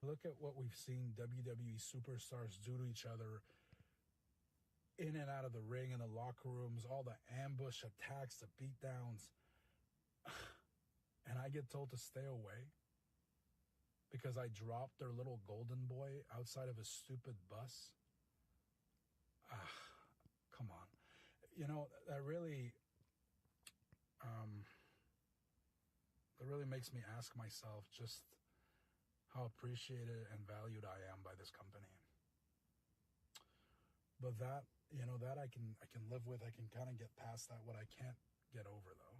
Look at what we've seen WWE superstars do to each other in and out of the ring, in the locker rooms, all the ambush attacks, the beatdowns. And I get told to stay away because I dropped their little golden boy outside of a stupid bus. Come on. You know, that really makes me ask myself just how appreciated and valued I am by this company. But that, you know, that I can live with. I can kind of get past that. What I can't get over, though,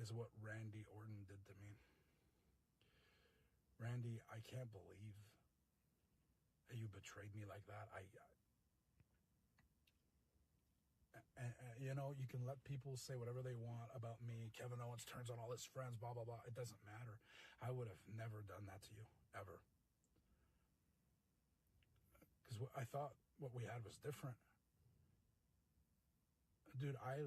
is what Randy Orton did to me. Randy, I can't believe that you betrayed me like that. You know, you can let people say whatever they want about me. Kevin Owens turns on all his friends, blah, blah, blah. It doesn't matter. I would have never done that to you, ever. Because I thought what we had was different. Dude, I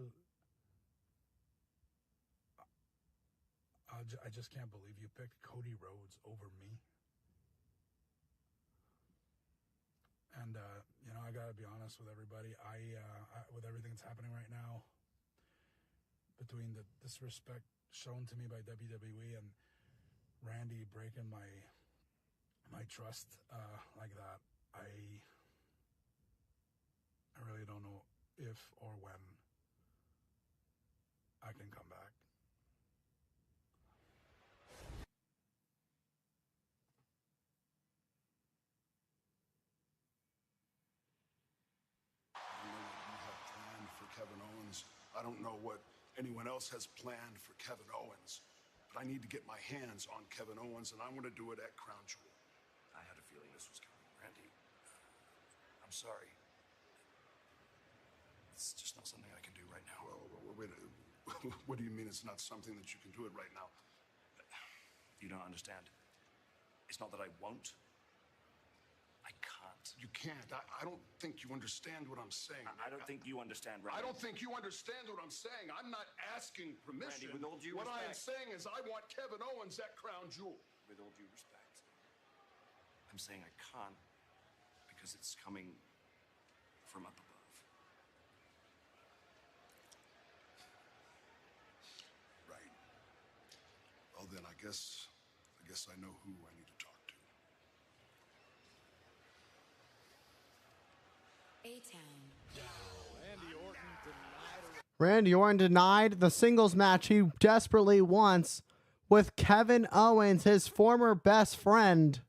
just can't believe you picked Cody Rhodes over me. And, you know, I got to be honest with everybody. I with everything that's happening right now, between the disrespect shown to me by WWE and Randy breaking my trust like that, I really don't know if or when I can come back. Kevin Owens. I don't know what anyone else has planned for Kevin Owens, but I need to get my hands on Kevin Owens, and I want to do it at Crown Jewel. I had a feeling this was coming. Randy, I'm sorry. It's just not something I can do right now. Well, wait, what do you mean it's not something that you can do it right now? You don't understand. It's not that I won't. I can't. You can't. I don't think you understand what I'm saying. I don't think you understand, Randy. I don't think you understand what I'm saying. I'm not asking permission. Randy, with all due what respect. I am saying is I want Kevin Owens at Crown Jewel. With all due respect, I'm saying I can't because it's coming from up above. Right. Well, then I guess I know who I need to talk to. Randy Orton denied the singles match he desperately wants with Kevin Owens, his former best friend.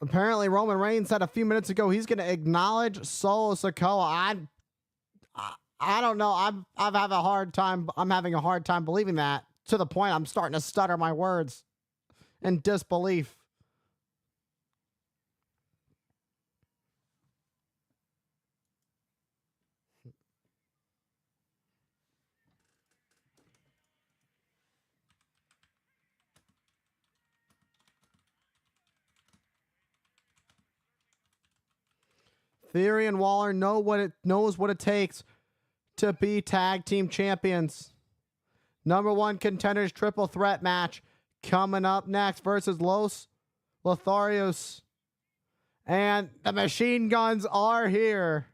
Apparently Roman Reigns said a few minutes ago he's going to acknowledge Solo Sikoa. I don't know. I'm having a hard time believing that, to the point I'm starting to stutter my words in disbelief. Theory and Waller knows what it takes to be tag team champions. Number one contenders triple threat match coming up next versus Los Lotharios. And the Machine Guns are here.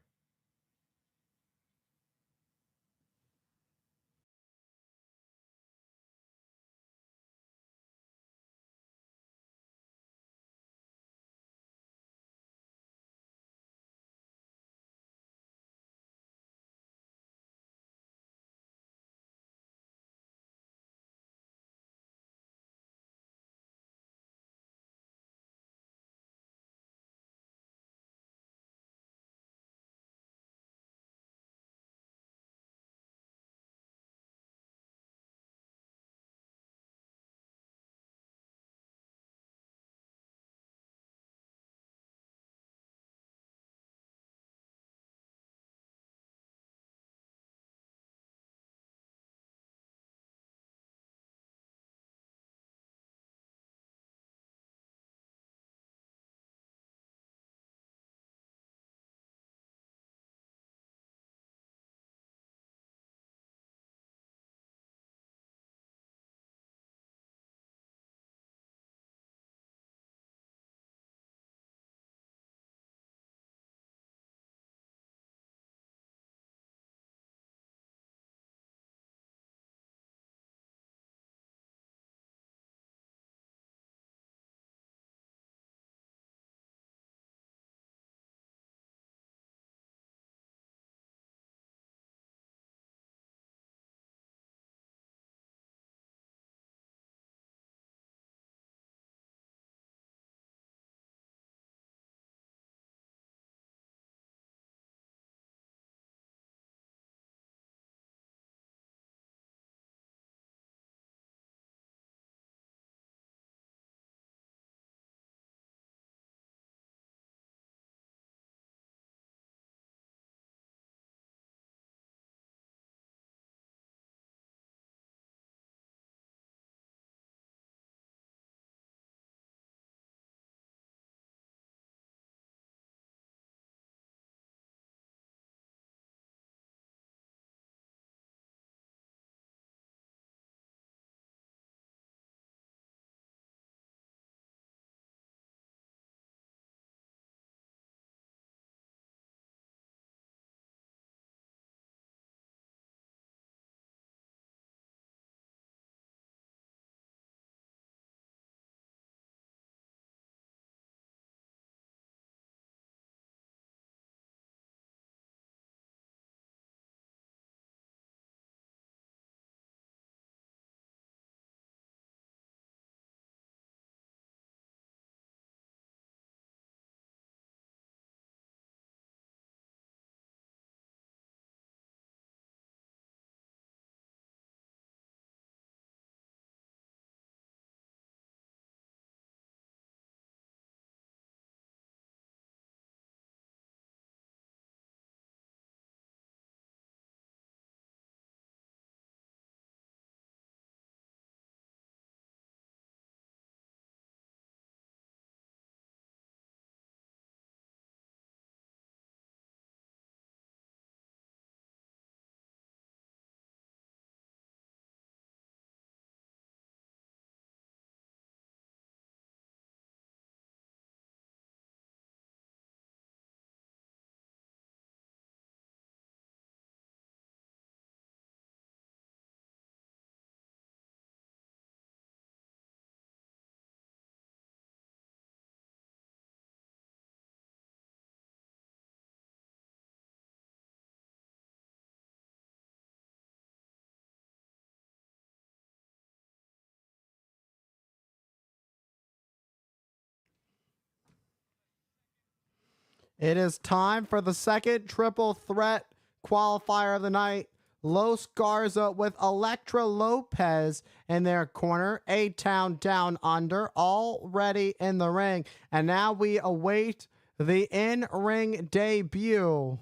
It is time for the second triple threat qualifier of the night. Los Garza with Elektra Lopez in their corner. A-Town Down Under already in the ring. And now we await the in-ring debut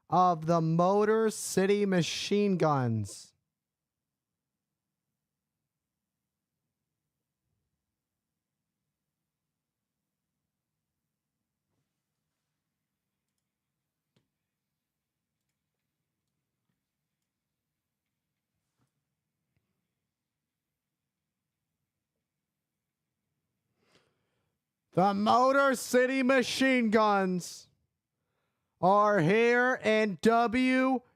of the Motor City Machine Guns. The Motor City Machine Guns are here in WWE.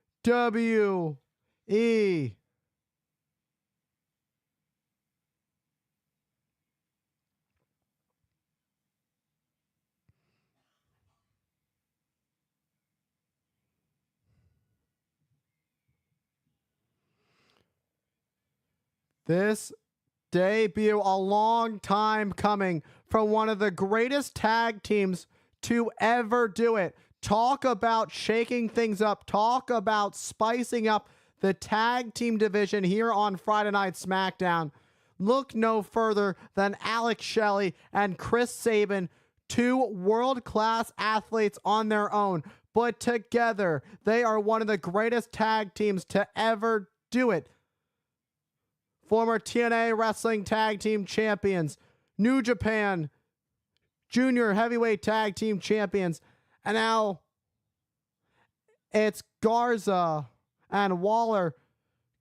This debut, a long time coming from one of the greatest tag teams to ever do it. Talk about shaking things up. Talk about spicing up the tag team division here on Friday Night SmackDown. Look no further than Alex Shelley and Chris Sabin, two world-class athletes on their own, but together they are one of the greatest tag teams to ever do it. Former TNA Wrestling Tag Team Champions, New Japan Junior Heavyweight Tag Team Champions, and now it's Garza and Waller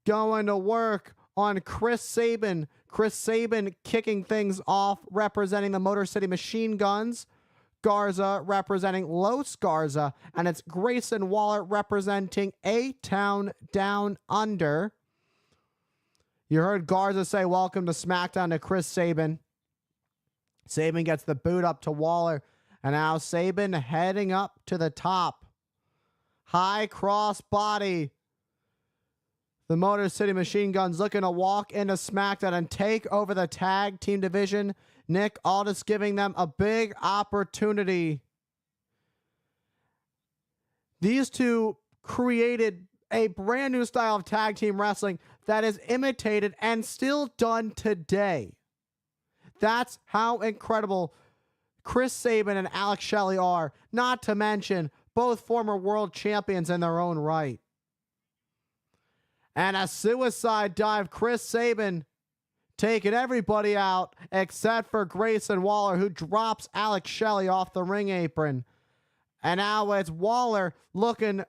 going to work on Chris Sabin. Chris Sabin kicking things off, representing the Motor City Machine Guns. Garza representing Los Garza, and it's Grayson Waller representing A-Town Down Under. You heard Garza say welcome to SmackDown to Chris Sabin. Sabin gets the boot up to Waller, and now Sabin heading up to the top. High cross body. The Motor City Machine Guns looking to walk into SmackDown and take over the tag team division. Nick Aldis giving them a big opportunity. These two created a brand new style of tag team wrestling that is imitated and still done today. That's how incredible Chris Sabin and Alex Shelley are, not to mention both former world champions in their own right. And a suicide dive, Chris Sabin taking everybody out except for Grayson Waller, who drops Alex Shelley off the ring apron. And now it's Waller looking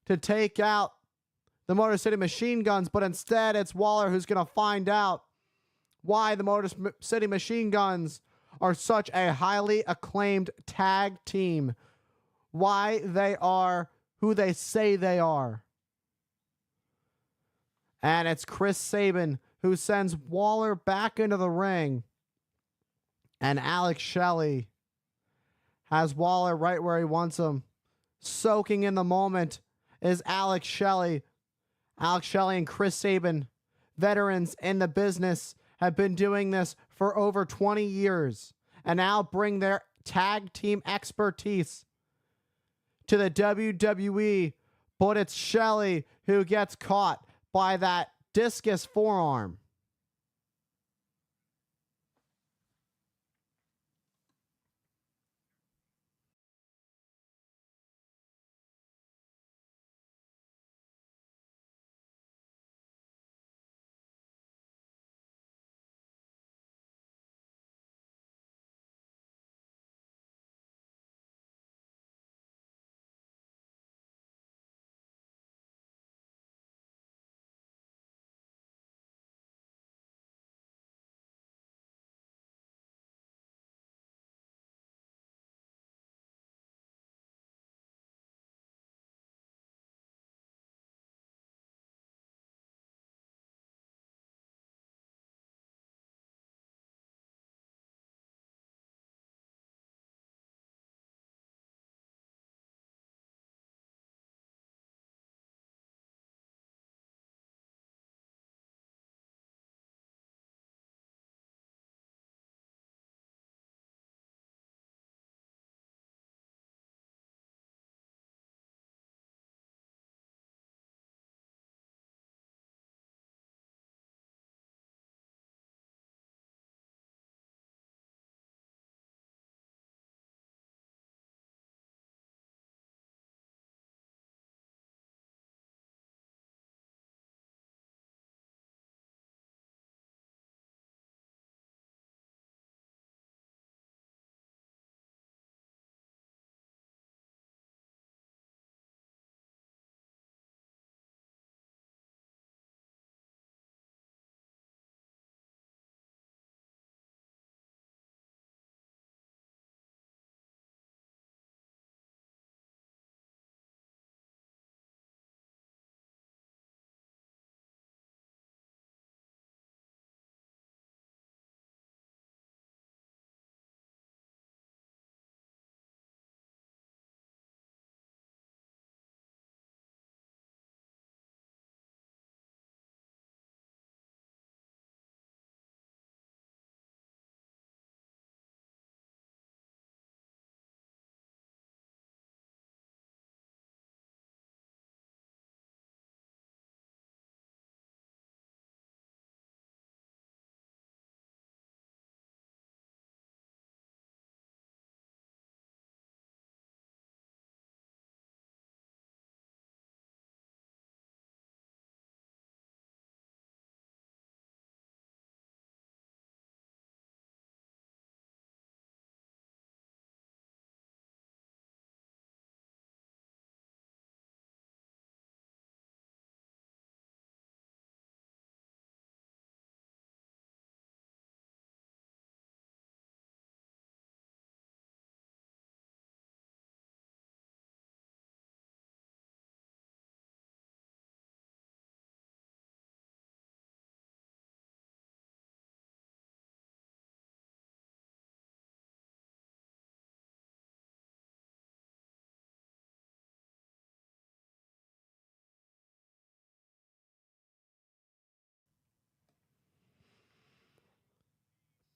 to take out the Motor City Machine Guns, but instead it's Waller who's going to find out why the Motor City Machine Guns are such a highly acclaimed tag team. Why they are who they say they are. And it's Chris Sabin who sends Waller back into the ring. And Alex Shelley has Waller right where he wants him. Soaking in the moment is Alex Shelley. Alex Shelley and Chris Sabin, veterans in the business, have been doing this for over 20 years and now bring their tag team expertise to the WWE. But it's Shelley who gets caught by that discus forearm.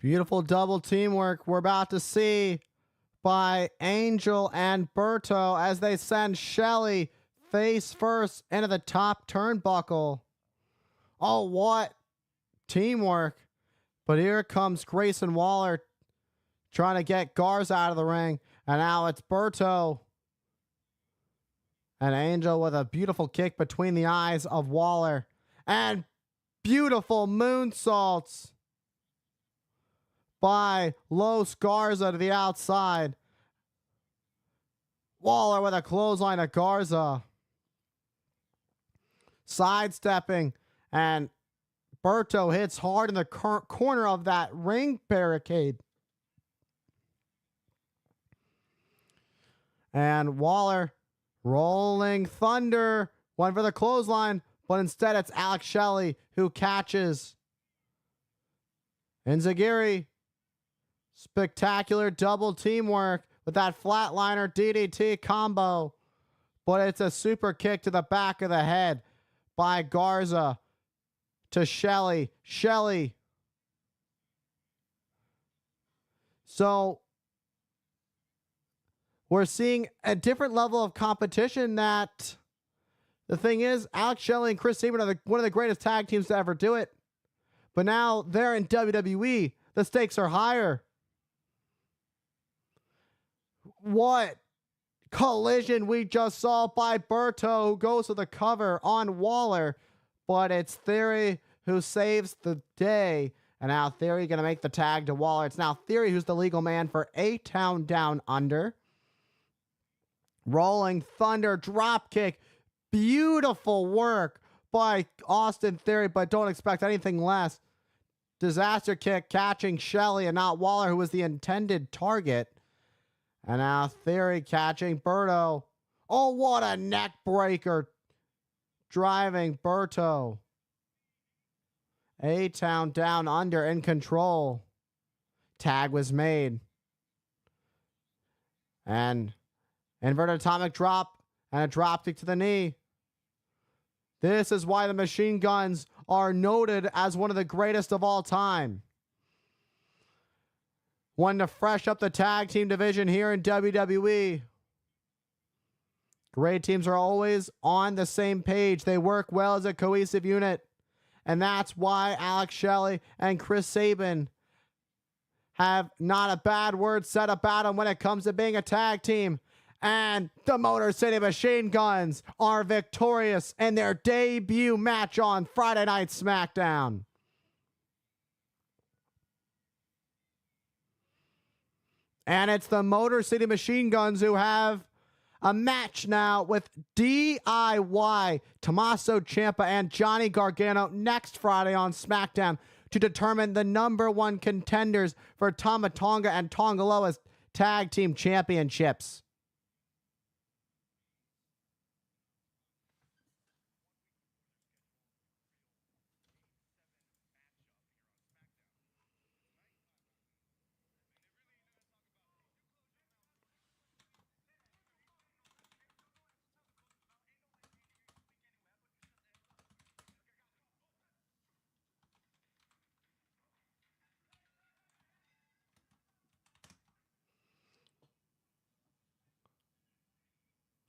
Beautiful double teamwork we're about to see by Angel and Berto as they send Shelly face first into the top turnbuckle. Oh, what teamwork. But here comes Grayson Waller trying to get Garza out of the ring. And now it's Berto and Angel with a beautiful kick between the eyes of Waller. And beautiful moonsaults by Los Garza to the outside. Waller with a clothesline of Garza. Sidestepping, and Berto hits hard in the corner of that ring barricade. And Waller rolling thunder. Went for the clothesline, but instead it's Alex Shelley who catches Enziguri. Spectacular double teamwork with that flatliner DDT combo. But it's a super kick to the back of the head by Garza to Shelley. Shelley. So we're seeing a different level of competition. That the thing is, Alex Shelley and Chris Sabin are one of the greatest tag teams to ever do it. But now they're in WWE. The stakes are higher. What collision we just saw by Berto, who goes to the cover on Waller. But it's Theory who saves the day. And now Theory going to make the tag to Waller. It's now Theory who's the legal man for A-Town Down Under. Rolling Thunder drop kick. Beautiful work by Austin Theory, but don't expect anything less. Disaster kick catching Shelley and not Waller, who was the intended target. And now Theory catching Berto. Oh, what a neck breaker. Driving Berto. A-Town Down Under in control. Tag was made. And inverted atomic drop and a drop kick to the knee. This is why the Machine Guns are noted as one of the greatest of all time. One to fresh up the tag team division here in WWE. Great teams are always on the same page. They work well as a cohesive unit. And that's why Alex Shelley and Chris Sabin have not a bad word said about them when it comes to being a tag team. And the Motor City Machine Guns are victorious in their debut match on Friday Night SmackDown. And it's the Motor City Machine Guns who have a match now with DIY, Tommaso Ciampa and Johnny Gargano next Friday on SmackDown to determine the #1 contenders for Tama Tonga and Tonga Loa's tag team championships.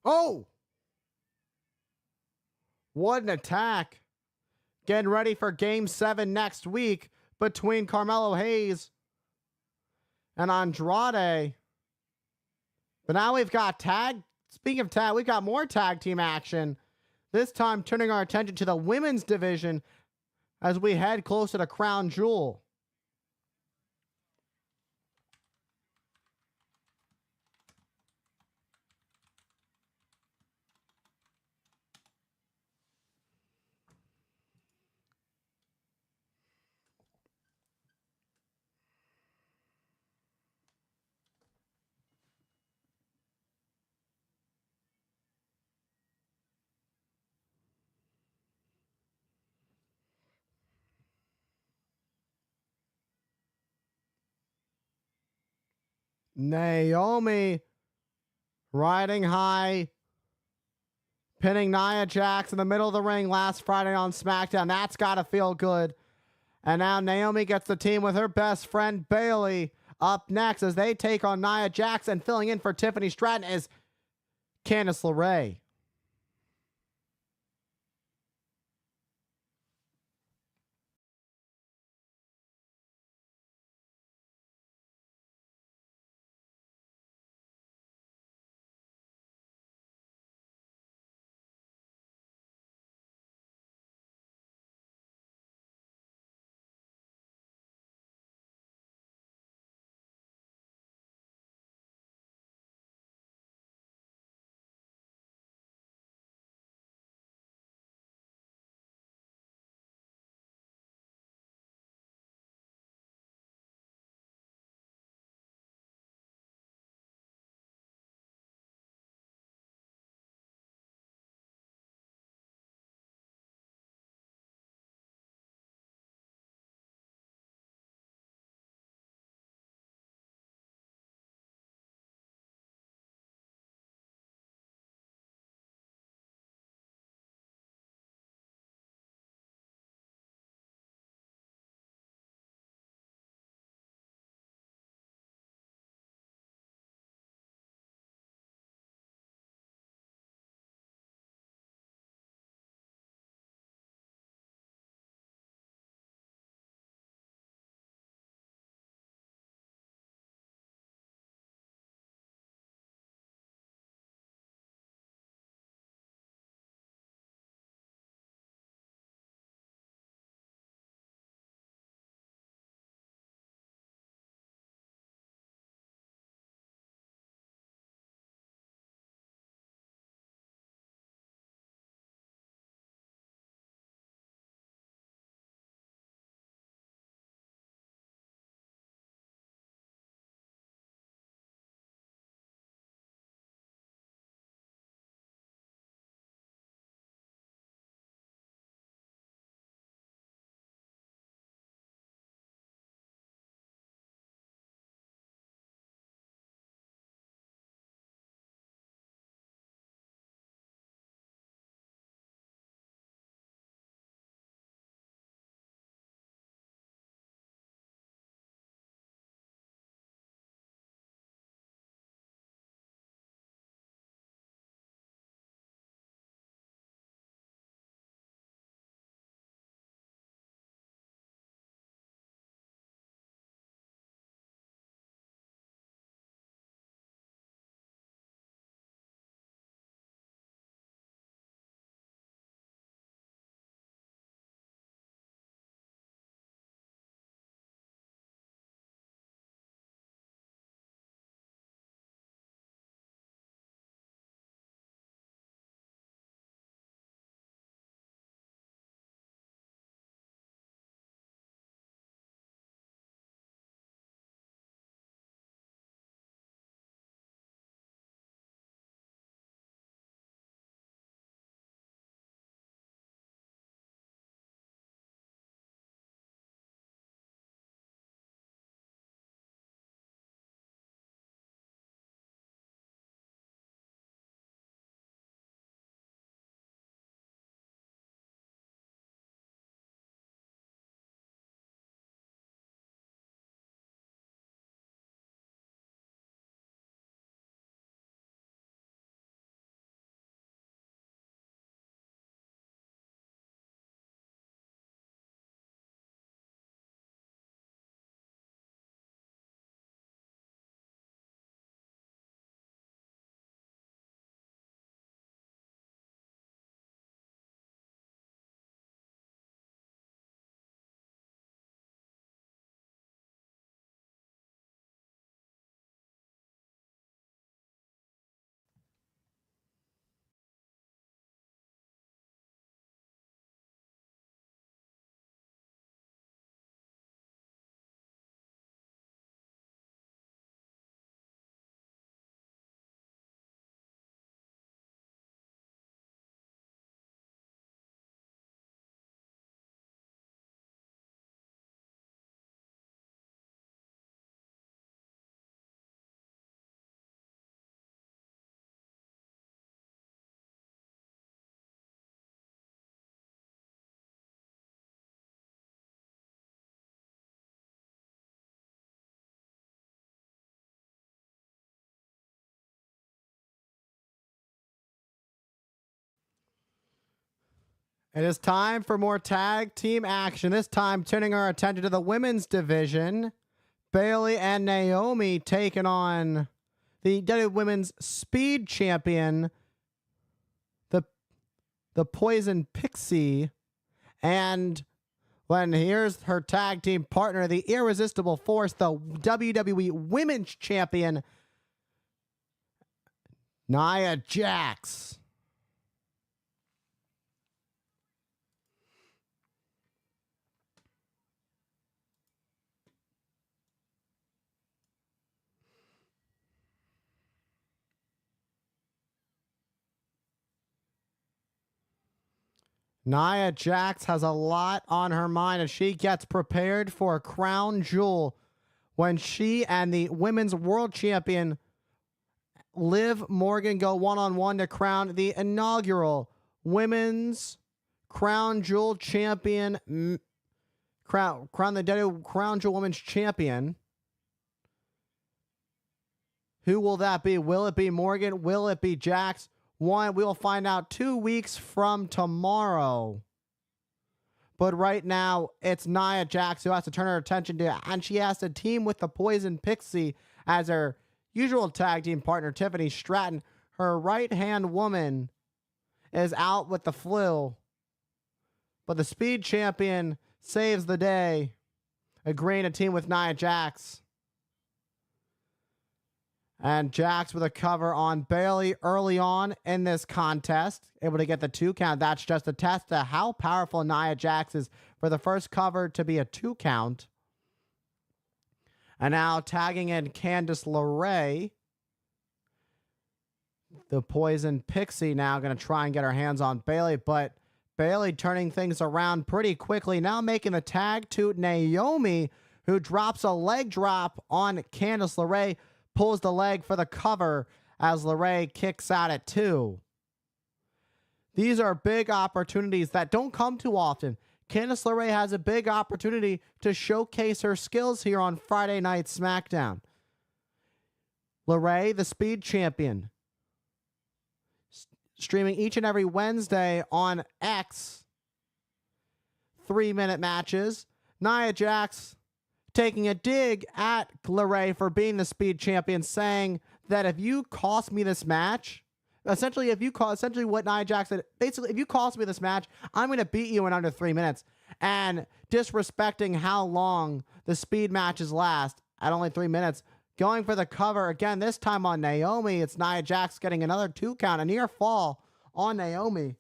Oh! What an attack. Getting ready for Game 7 next week between Carmelo Hayes and Andrade. But now we've got speaking of tag, we've got more tag team action. This time turning our attention to the women's division as we head closer to Crown Jewel. Naomi riding high, pinning Nia Jax in the middle of the ring last Friday on SmackDown. That's got to feel good. And now Naomi gets the team with her best friend Bailey up next as they take on Nia Jackson. Filling in for Tiffany Stratton is Candice LeRae. It is time for more tag team action. This time, turning our attention to the women's division. Bayley and Naomi taking on the WWE Women's Speed Champion, the Poison Pixie. And here's her tag team partner, the Irresistible Force, the WWE Women's Champion, Nia Jax. Nia Jax has a lot on her mind as she gets prepared for a crown jewel when she and the Women's World Champion Liv Morgan go one-on-one to crown the inaugural Women's Crown Jewel Champion, crown the WWE Crown Jewel Women's Champion. Who will that be? Will it be Morgan? Will it be Jax? We will find out 2 weeks from tomorrow. But right now, it's Nia Jax who has to turn her attention to, and she has to team with the Poison Pixie as her usual tag team partner, Tiffany Stratton. Her right-hand woman is out with the flu, but the Speed Champion saves the day, agreeing to team with Nia Jax. And Jax with a cover on Bayley early on in this contest, able to get the 2 count. That's just a test to how powerful Nia Jax is for the first cover to be a 2 count. And now tagging in Candice LeRae. The Poison Pixie now going to try and get her hands on Bayley, but Bayley turning things around pretty quickly. Now making the tag to Naomi, who drops a leg drop on Candice LeRae. Pulls the leg for the cover as LeRae kicks out at 2. These are big opportunities that don't come too often. Candice LeRae has a big opportunity to showcase her skills here on Friday Night SmackDown. LeRae, the Speed Champion, streaming each and every Wednesday on X. 3-minute matches. Nia Jax taking a dig at LeRae for being the Speed Champion, saying that if you cost me this match, essentially what Nia Jax said, basically, if you cost me this match, I'm going to beat you in under 3 minutes. And disrespecting how long the speed matches last at only 3 minutes. Going for the cover again, this time on Naomi. It's Nia Jax getting another 2 count, a near fall on Naomi.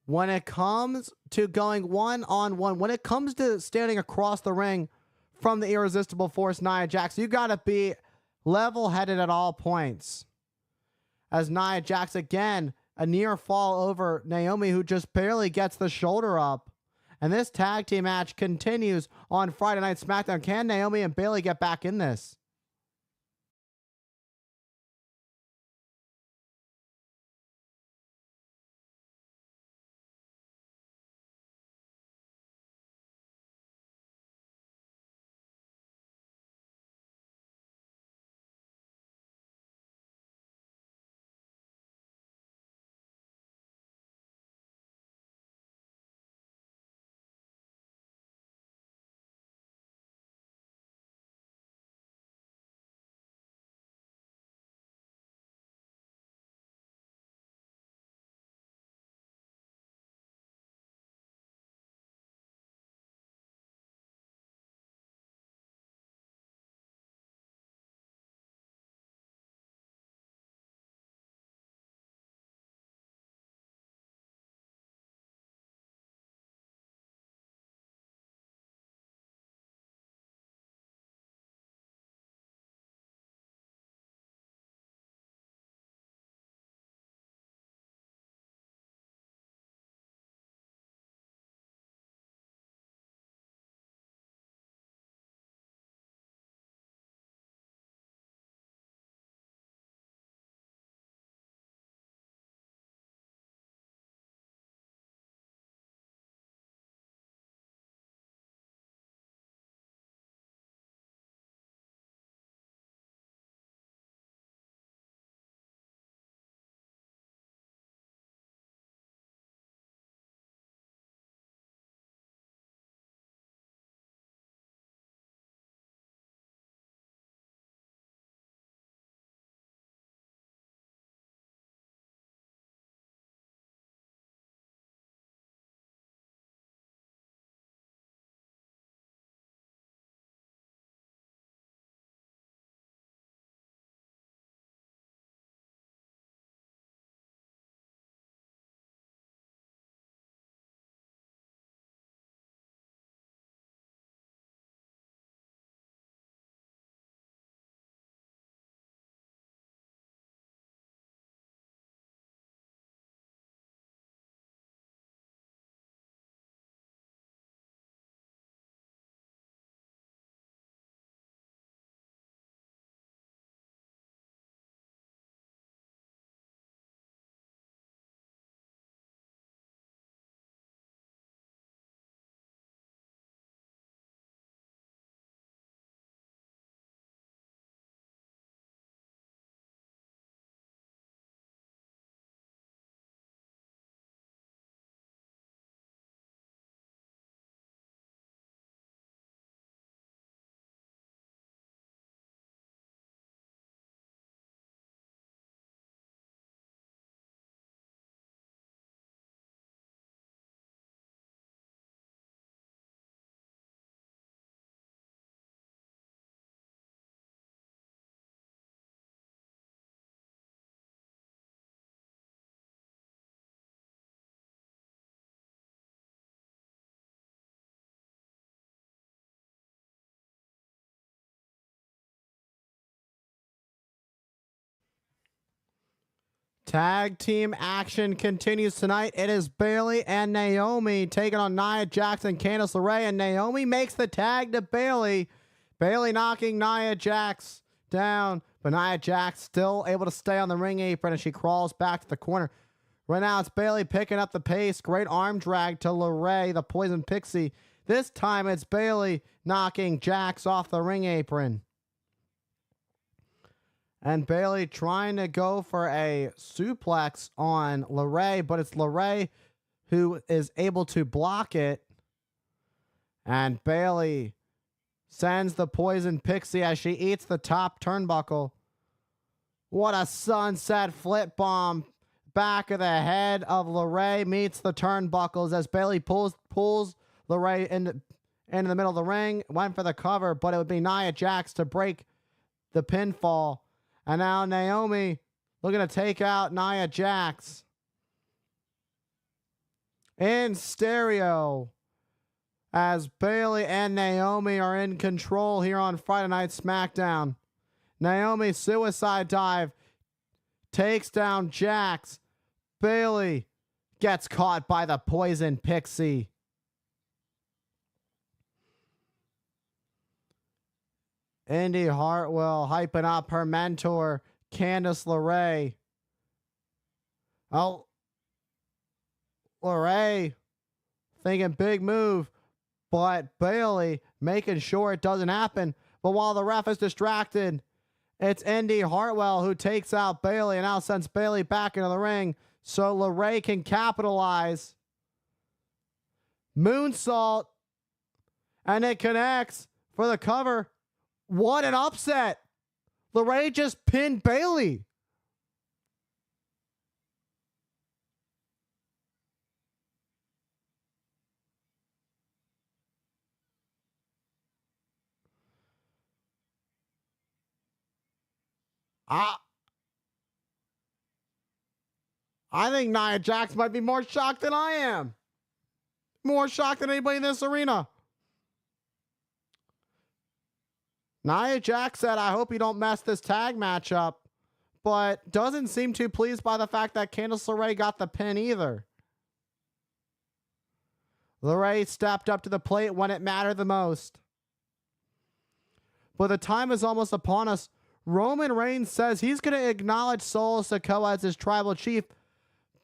When it comes to going one-on-one, when it comes to standing across the ring from the Irresistible Force, Nia Jax, you got to be level-headed at all points. As Nia Jax, again, a near fall over Naomi, who just barely gets the shoulder up. And this tag team match continues on Friday Night SmackDown. Can Naomi and Bayley get back in this? Tag team action continues tonight. It is Bayley and Naomi taking on Nia Jax and Candice LeRae, and Naomi makes the tag to Bayley. Bayley knocking Nia Jax down, but Nia Jax still able to stay on the ring apron as she crawls back to the corner. Right now it's Bayley picking up the pace. Great arm drag to LeRae, the Poison Pixie. This time it's Bayley knocking Jax off the ring apron. And Bayley trying to go for a suplex on LeRae, but it's LeRae who is able to block it. And Bayley sends the Poison Pixie as she eats the top turnbuckle. What a sunset flip bomb. Back of the head of LeRae meets the turnbuckles as Bayley pulls LeRae into the middle of the ring. Went for the cover, but it would be Nia Jax to break the pinfall. And now Naomi looking to take out Nia Jax. In stereo, as Bayley and Naomi are in control here on Friday Night SmackDown. Naomi suicide dive takes down Jax. Bayley gets caught by the Poison Pixie. Indy Hartwell hyping up her mentor, Candice LeRae. Oh, LeRae thinking big move, but Bayley making sure it doesn't happen. But while the ref is distracted, it's Indy Hartwell who takes out Bayley and now sends Bayley back into the ring so LeRae can capitalize. Moonsault, and it connects for the cover. What an upset. LeRae just pinned Bayley. I think Nia Jax might be more shocked than I am. More shocked than anybody in this arena. Nia Jax said, I hope you don't mess this tag match up, but doesn't seem too pleased by the fact that Candice LeRae got the pin either. LeRae stepped up to the plate when it mattered the most. But the time is almost upon us. Roman Reigns says he's going to acknowledge Solo Sikoa as his tribal chief,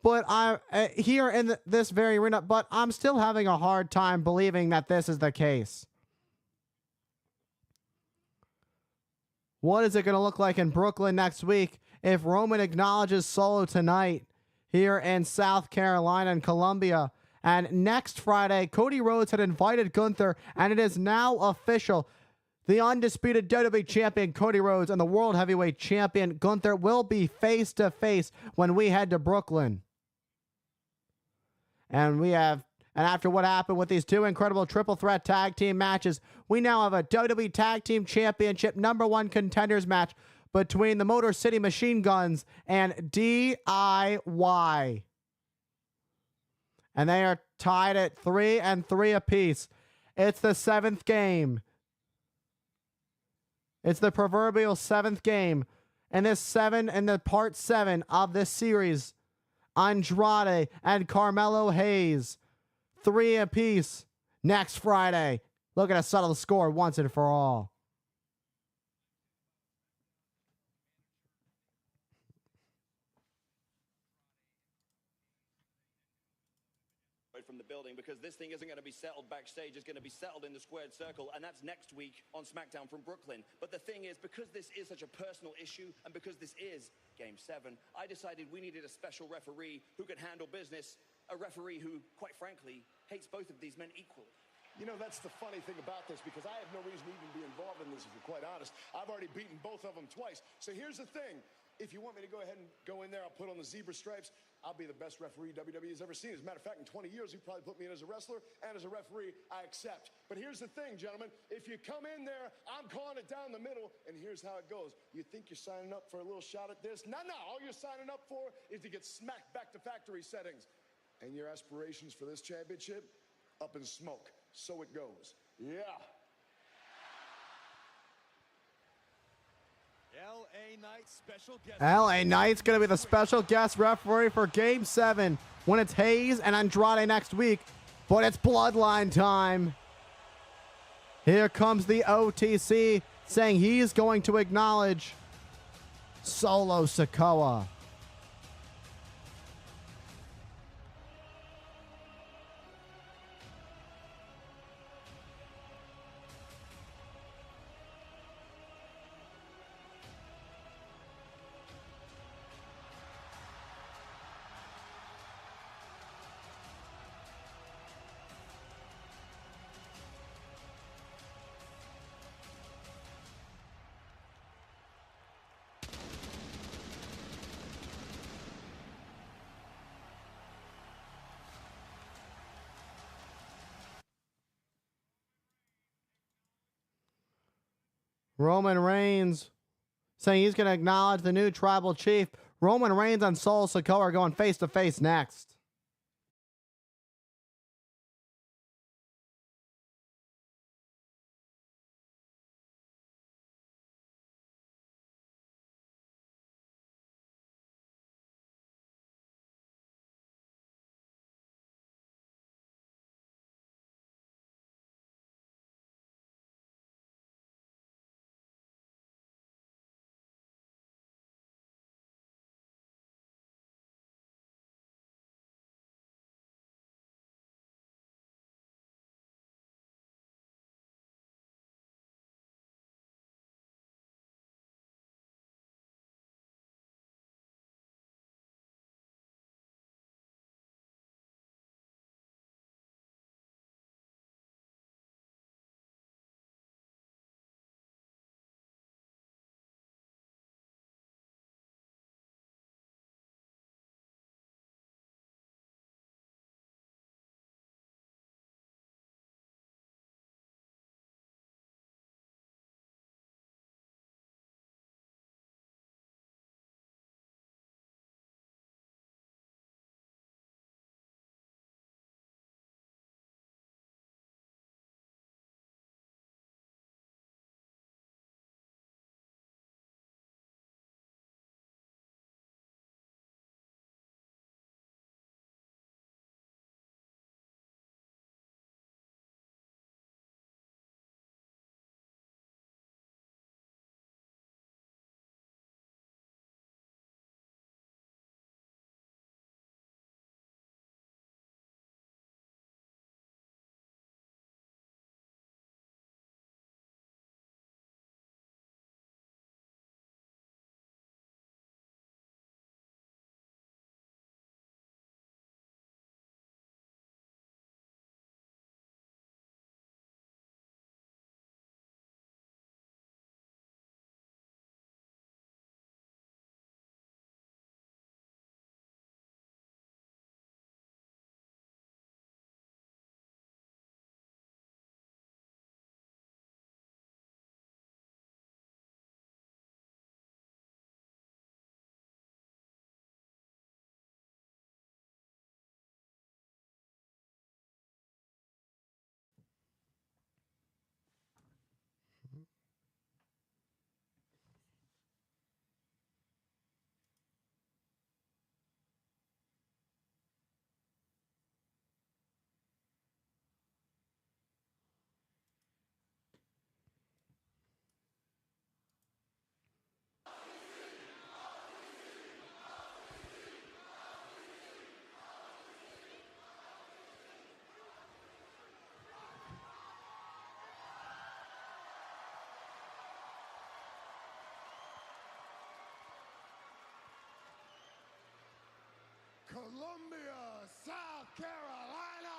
but I'm here in this very arena, but I'm still having a hard time believing that this is the case. What is it going to look like in Brooklyn next week if Roman acknowledges Solo tonight here in South Carolina and Columbia? And next Friday, Cody Rhodes had invited Gunther, and it is now official. The undisputed WWE champion Cody Rhodes and the World Heavyweight champion Gunther will be face to face when we head to Brooklyn. And after what happened with these two incredible triple threat tag team matches, we now have a WWE Tag Team Championship #1 contenders match between the Motor City Machine Guns and DIY. And they are tied at 3-3 apiece. It's the 7th game. It's the proverbial 7th game. And the part 7 of this series, Andrade and Carmelo Hayes, 3 apiece next Friday. Looking to settle the score once and for all. From the building, because this thing isn't going to be settled backstage. It's going to be settled in the squared circle, and that's next week on SmackDown from Brooklyn. But the thing is, because this is such a personal issue and because this is Game 7, I decided we needed a special referee who could handle business, a referee who, quite frankly, hates both of these men equally. You know, that's the funny thing about this, because I have no reason to even be involved in this, if you're quite honest. I've already beaten both of them twice. So here's the thing. If you want me to go ahead and go in there, I'll put on the zebra stripes. I'll be the best referee WWE has ever seen. As a matter of fact, in 20 years, you probably put me in as a wrestler and as a referee. I accept. But here's the thing, gentlemen. If you come in there, I'm calling it down the middle, and here's how it goes. You think you're signing up for a little shot at this? No. All you're signing up for is to get smacked back to factory settings. And your aspirations for this championship? Up in smoke. So it goes. Yeah. LA Knight special guest. LA Knight's going to be the special guest referee for Game 7 when it's Hayes and Andrade next week. But it's Bloodline time. Here comes the OTC saying he's going to acknowledge Solo Sikoa. Roman Reigns saying he's going to acknowledge the new tribal chief. Roman Reigns and Solo Sikoa are going face to face next. Columbia, South Carolina.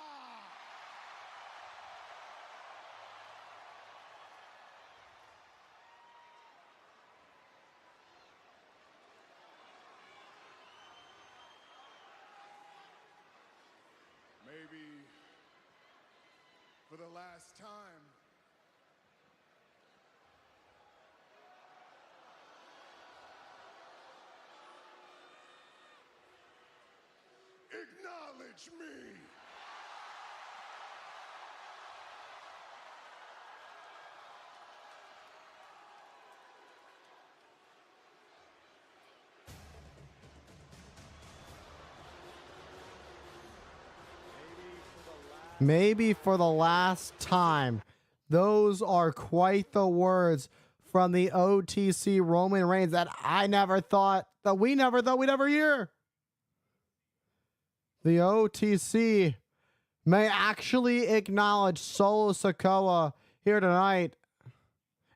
Maybe for the last time, acknowledge me. Maybe for the last time. Those are quite the words from the OTC Roman Reigns that I never thought, that we never thought we'd ever hear. The OTC may actually acknowledge Solo Sikoa here tonight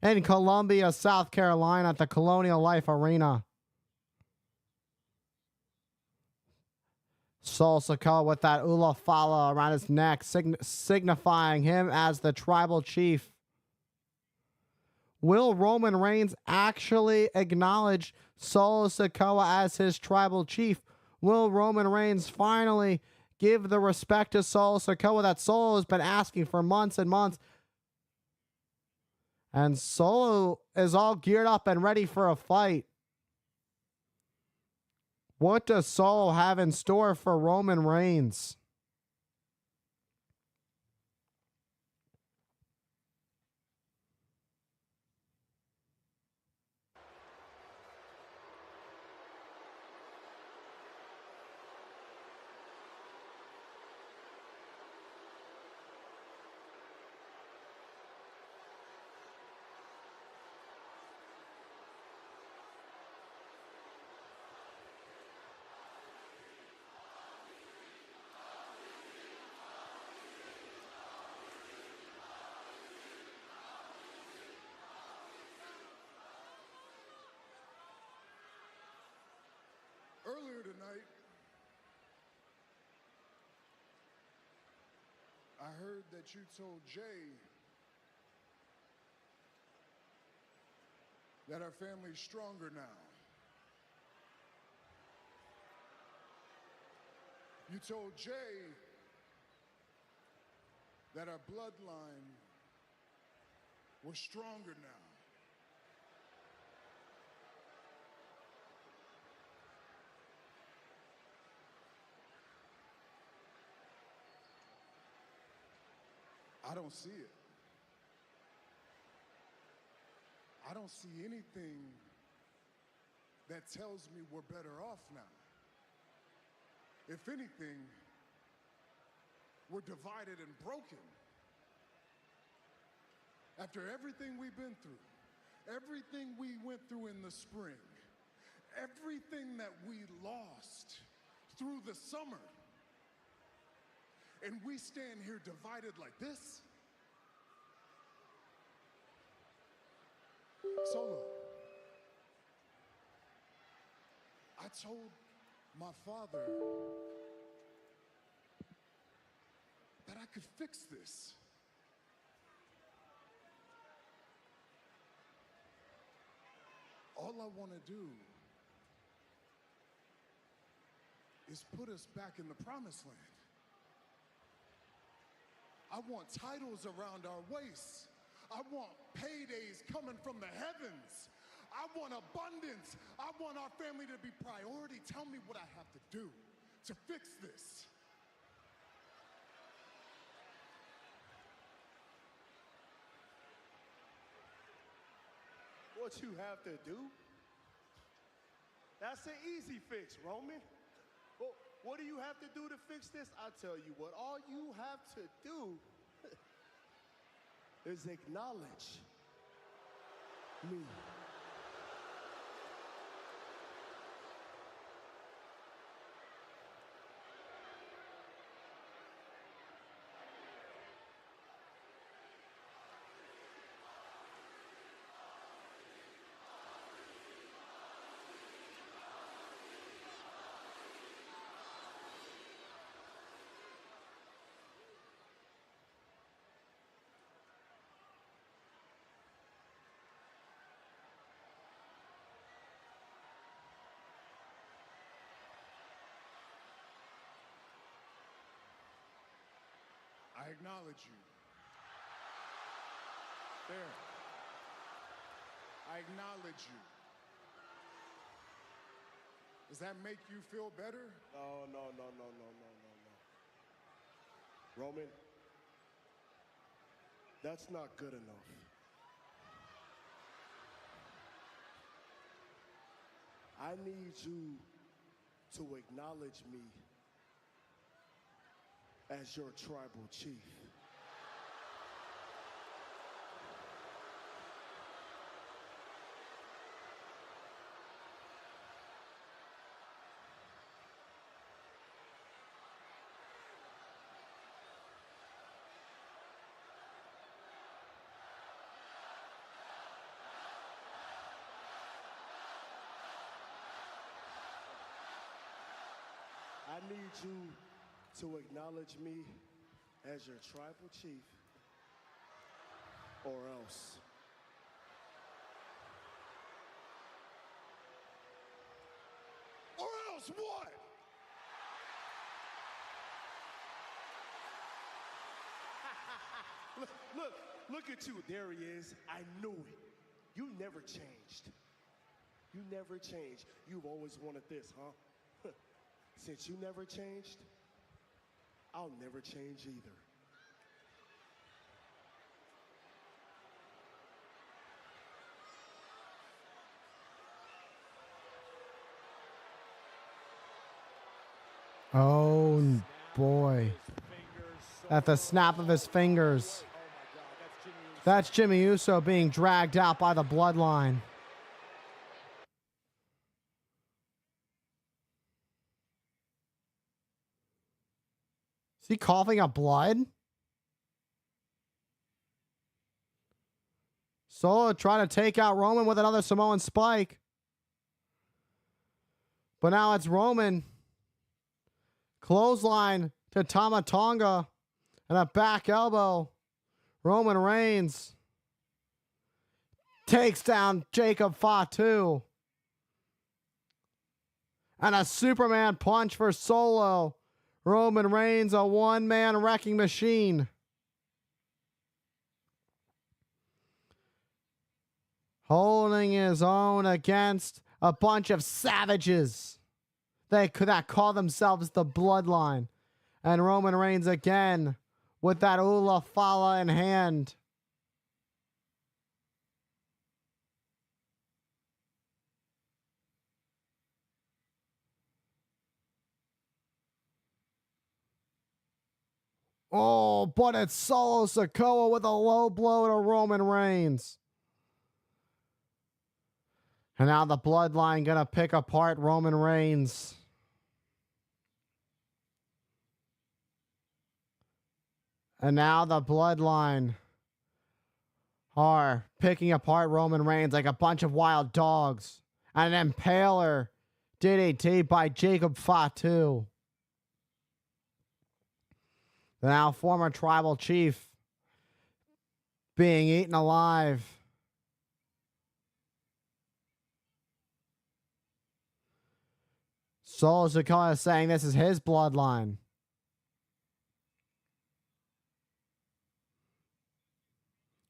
in Columbia, South Carolina at the Colonial Life Arena. Solo Sikoa with that Ula Fala around his neck, signifying him as the tribal chief. Will Roman Reigns actually acknowledge Solo Sikoa as his tribal chief? Will Roman Reigns finally give the respect to Solo Sikoa that Solo has been asking for months and months? And Solo is all geared up and ready for a fight. What does Solo have in store for Roman Reigns? Earlier tonight, I heard that you told Jay that our family's stronger now. You told Jay that our bloodline was stronger now. I don't see it. I don't see anything that tells me we're better off now. If anything, we're divided and broken. After everything we've been through, everything we went through in the spring, everything that we lost through the summer, and we stand here divided like this? Solo, I told my father that I could fix this. All I want to do is put us back in the promised land. I want titles around our waists. I want paydays coming from the heavens. I want abundance. I want our family to be priority. Tell me what I have to do to fix this. What you have to do? That's an easy fix, Roman. Well, what do you have to do to fix this? I'll tell you what, all you have to do is acknowledge me. I acknowledge you. There. I acknowledge you. Does that make you feel better? No. Roman, that's not good enough. I need you to acknowledge me as your tribal chief. I need you to acknowledge me as your tribal chief, or else. Or else what? Look at you. There he is. I knew it. You never changed. You never changed. You've always wanted this, huh? Since you never changed, I'll never change either. Oh boy. At the snap of his fingers. That's Jimmy Uso being dragged out by the bloodline. Is he coughing up blood? Solo trying to take out Roman with another Samoan spike. But now it's Roman. Clothesline to Tama Tonga. And a back elbow. Roman Reigns takes down Jacob Fatu. And a Superman punch for Solo. Roman Reigns, a one-man wrecking machine. Holding his own against a bunch of savages that call themselves the Bloodline. And Roman Reigns again with that Ula Fala in hand. Oh, but it's Solo Sikoa with a low blow to Roman Reigns. And now the Bloodline gonna pick apart Roman Reigns. And now the Bloodline are picking apart Roman Reigns like a bunch of wild dogs. And an Impaler DDT by Jacob Fatu. The now former tribal chief being eaten alive. Solo Sikoa saying this is his bloodline.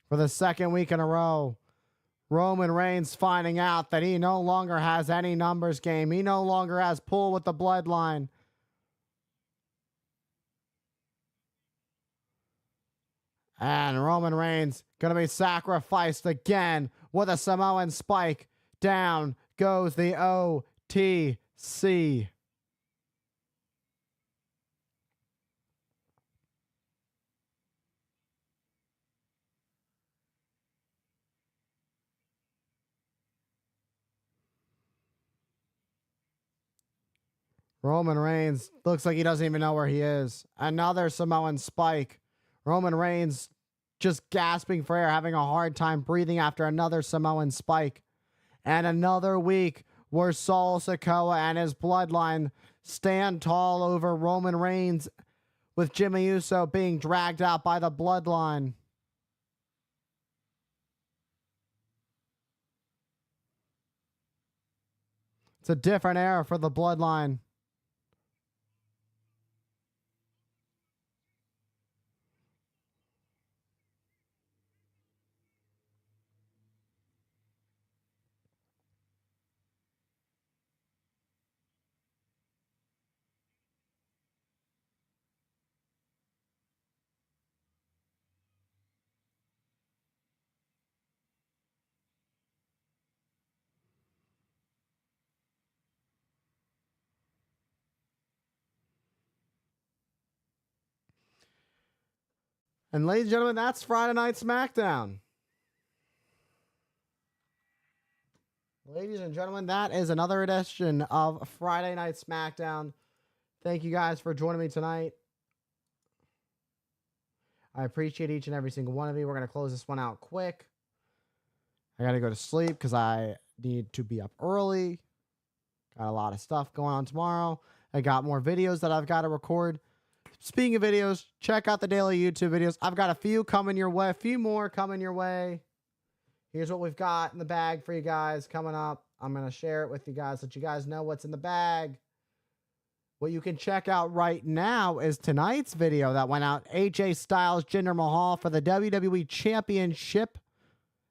For the second week in a row, Roman Reigns finding out that he no longer has any numbers game. He no longer has pull with the bloodline. And Roman Reigns going to be sacrificed again with a Samoan spike. Down goes the OTC. Roman Reigns looks like he doesn't even know where he is. Another Samoan spike. Roman Reigns just gasping for air, having a hard time breathing after another Samoan spike. And another week where Solo Sikoa and his bloodline stand tall over Roman Reigns, with Jimmy Uso being dragged out by the bloodline. It's a different era for the bloodline. And ladies and gentlemen, that's Friday Night SmackDown. Ladies and gentlemen, that is another edition of Friday Night SmackDown. Thank you guys for joining me tonight. I appreciate each and every single one of you. We're going to close this one out quick. I got to go to sleep because I need to be up early. Got a lot of stuff going on tomorrow. I got more videos that I've got to record. Speaking of videos, check out the daily YouTube videos. I've got a few coming your way, a few more coming your way. Here's what we've got in the bag for you guys coming up. I'm going to share it with you guys, let you guys know what's in the bag. What you can check out right now is tonight's video that went out. AJ Styles, Jinder Mahal for the WWE Championship.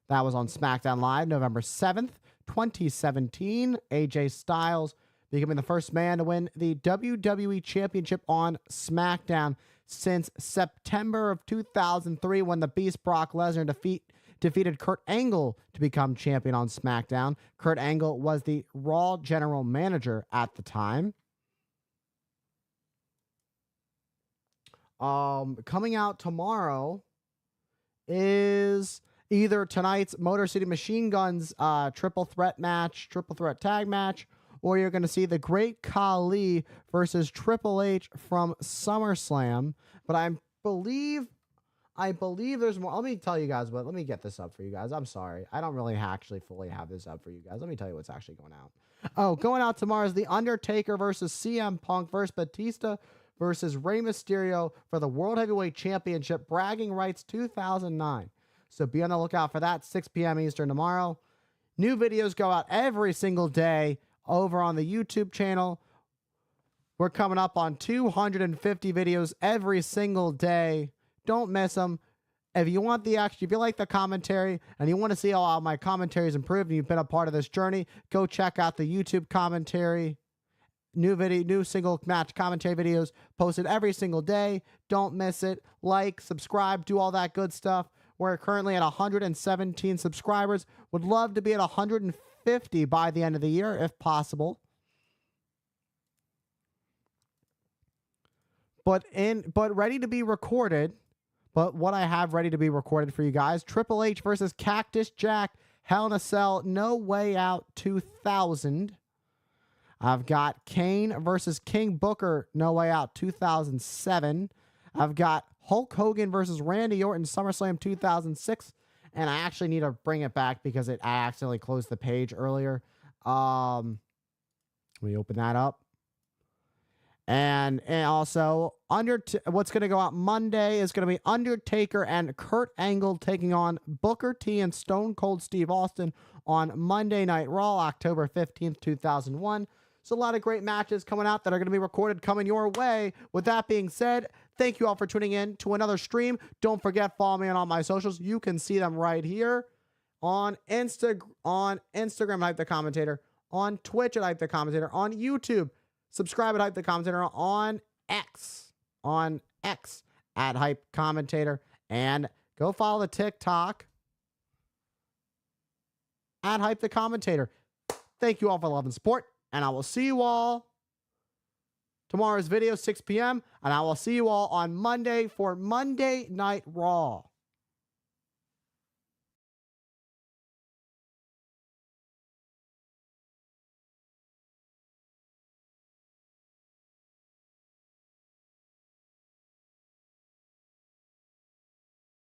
That was on SmackDown Live, November 7th, 2017. AJ Styles becoming the first man to win the WWE Championship on SmackDown since September of 2003 when the Beast Brock Lesnar defeated Kurt Angle to become champion on SmackDown. Kurt Angle was the Raw general manager at the time. Coming out tomorrow is either tonight's Motor City Machine Guns triple threat tag match, or you're going to see the Great Khali versus Triple H from SummerSlam. But I believe there's more. Let me tell you guys what. Let me get this up for you guys. I'm sorry. I don't really actually fully have this up for you guys. Let me tell you what's actually going out. Oh, going out tomorrow is The Undertaker versus CM Punk versus Batista versus Rey Mysterio for the World Heavyweight Championship, Bragging Rights 2009. So be on the lookout for that, 6 p.m. Eastern tomorrow. New videos go out every single day over on the YouTube channel. We're coming up on 250 videos every single day. Don't miss them. If you want the action, if you like the commentary and you want to see how my commentary is improved and you've been a part of this journey, go check out the YouTube commentary. New single match commentary videos posted every single day. Don't miss it. Like, subscribe, do all that good stuff. We're currently at 117 subscribers. Would love to be at 150 by the end of the year, if possible. But ready to be recorded. But what I have ready to be recorded for you guys: Triple H versus Cactus Jack, Hell in a Cell, No Way Out 2000. I've got Kane versus King Booker, No Way Out 2007. I've got Hulk Hogan versus Randy Orton, SummerSlam 2006. And I actually need to bring it back because I accidentally closed the page earlier. Let me open that up. And also, what's going to go out Monday is going to be Undertaker and Kurt Angle taking on Booker T and Stone Cold Steve Austin on Monday Night Raw, October 15th, 2001. So a lot of great matches coming out that are going to be recorded coming your way. With that being said, thank you all for tuning in to another stream. Don't forget, follow me on all my socials. You can see them right here on Instagram, Hype the Commentator, on Twitch at Hype the Commentator, on YouTube. Subscribe at Hype the Commentator, on X at Hype Commentator, and go follow the TikTok at Hype the Commentator. Thank you all for love and support, and I will see you all tomorrow's video, 6 p.m., and I will see you all on Monday for Monday Night Raw.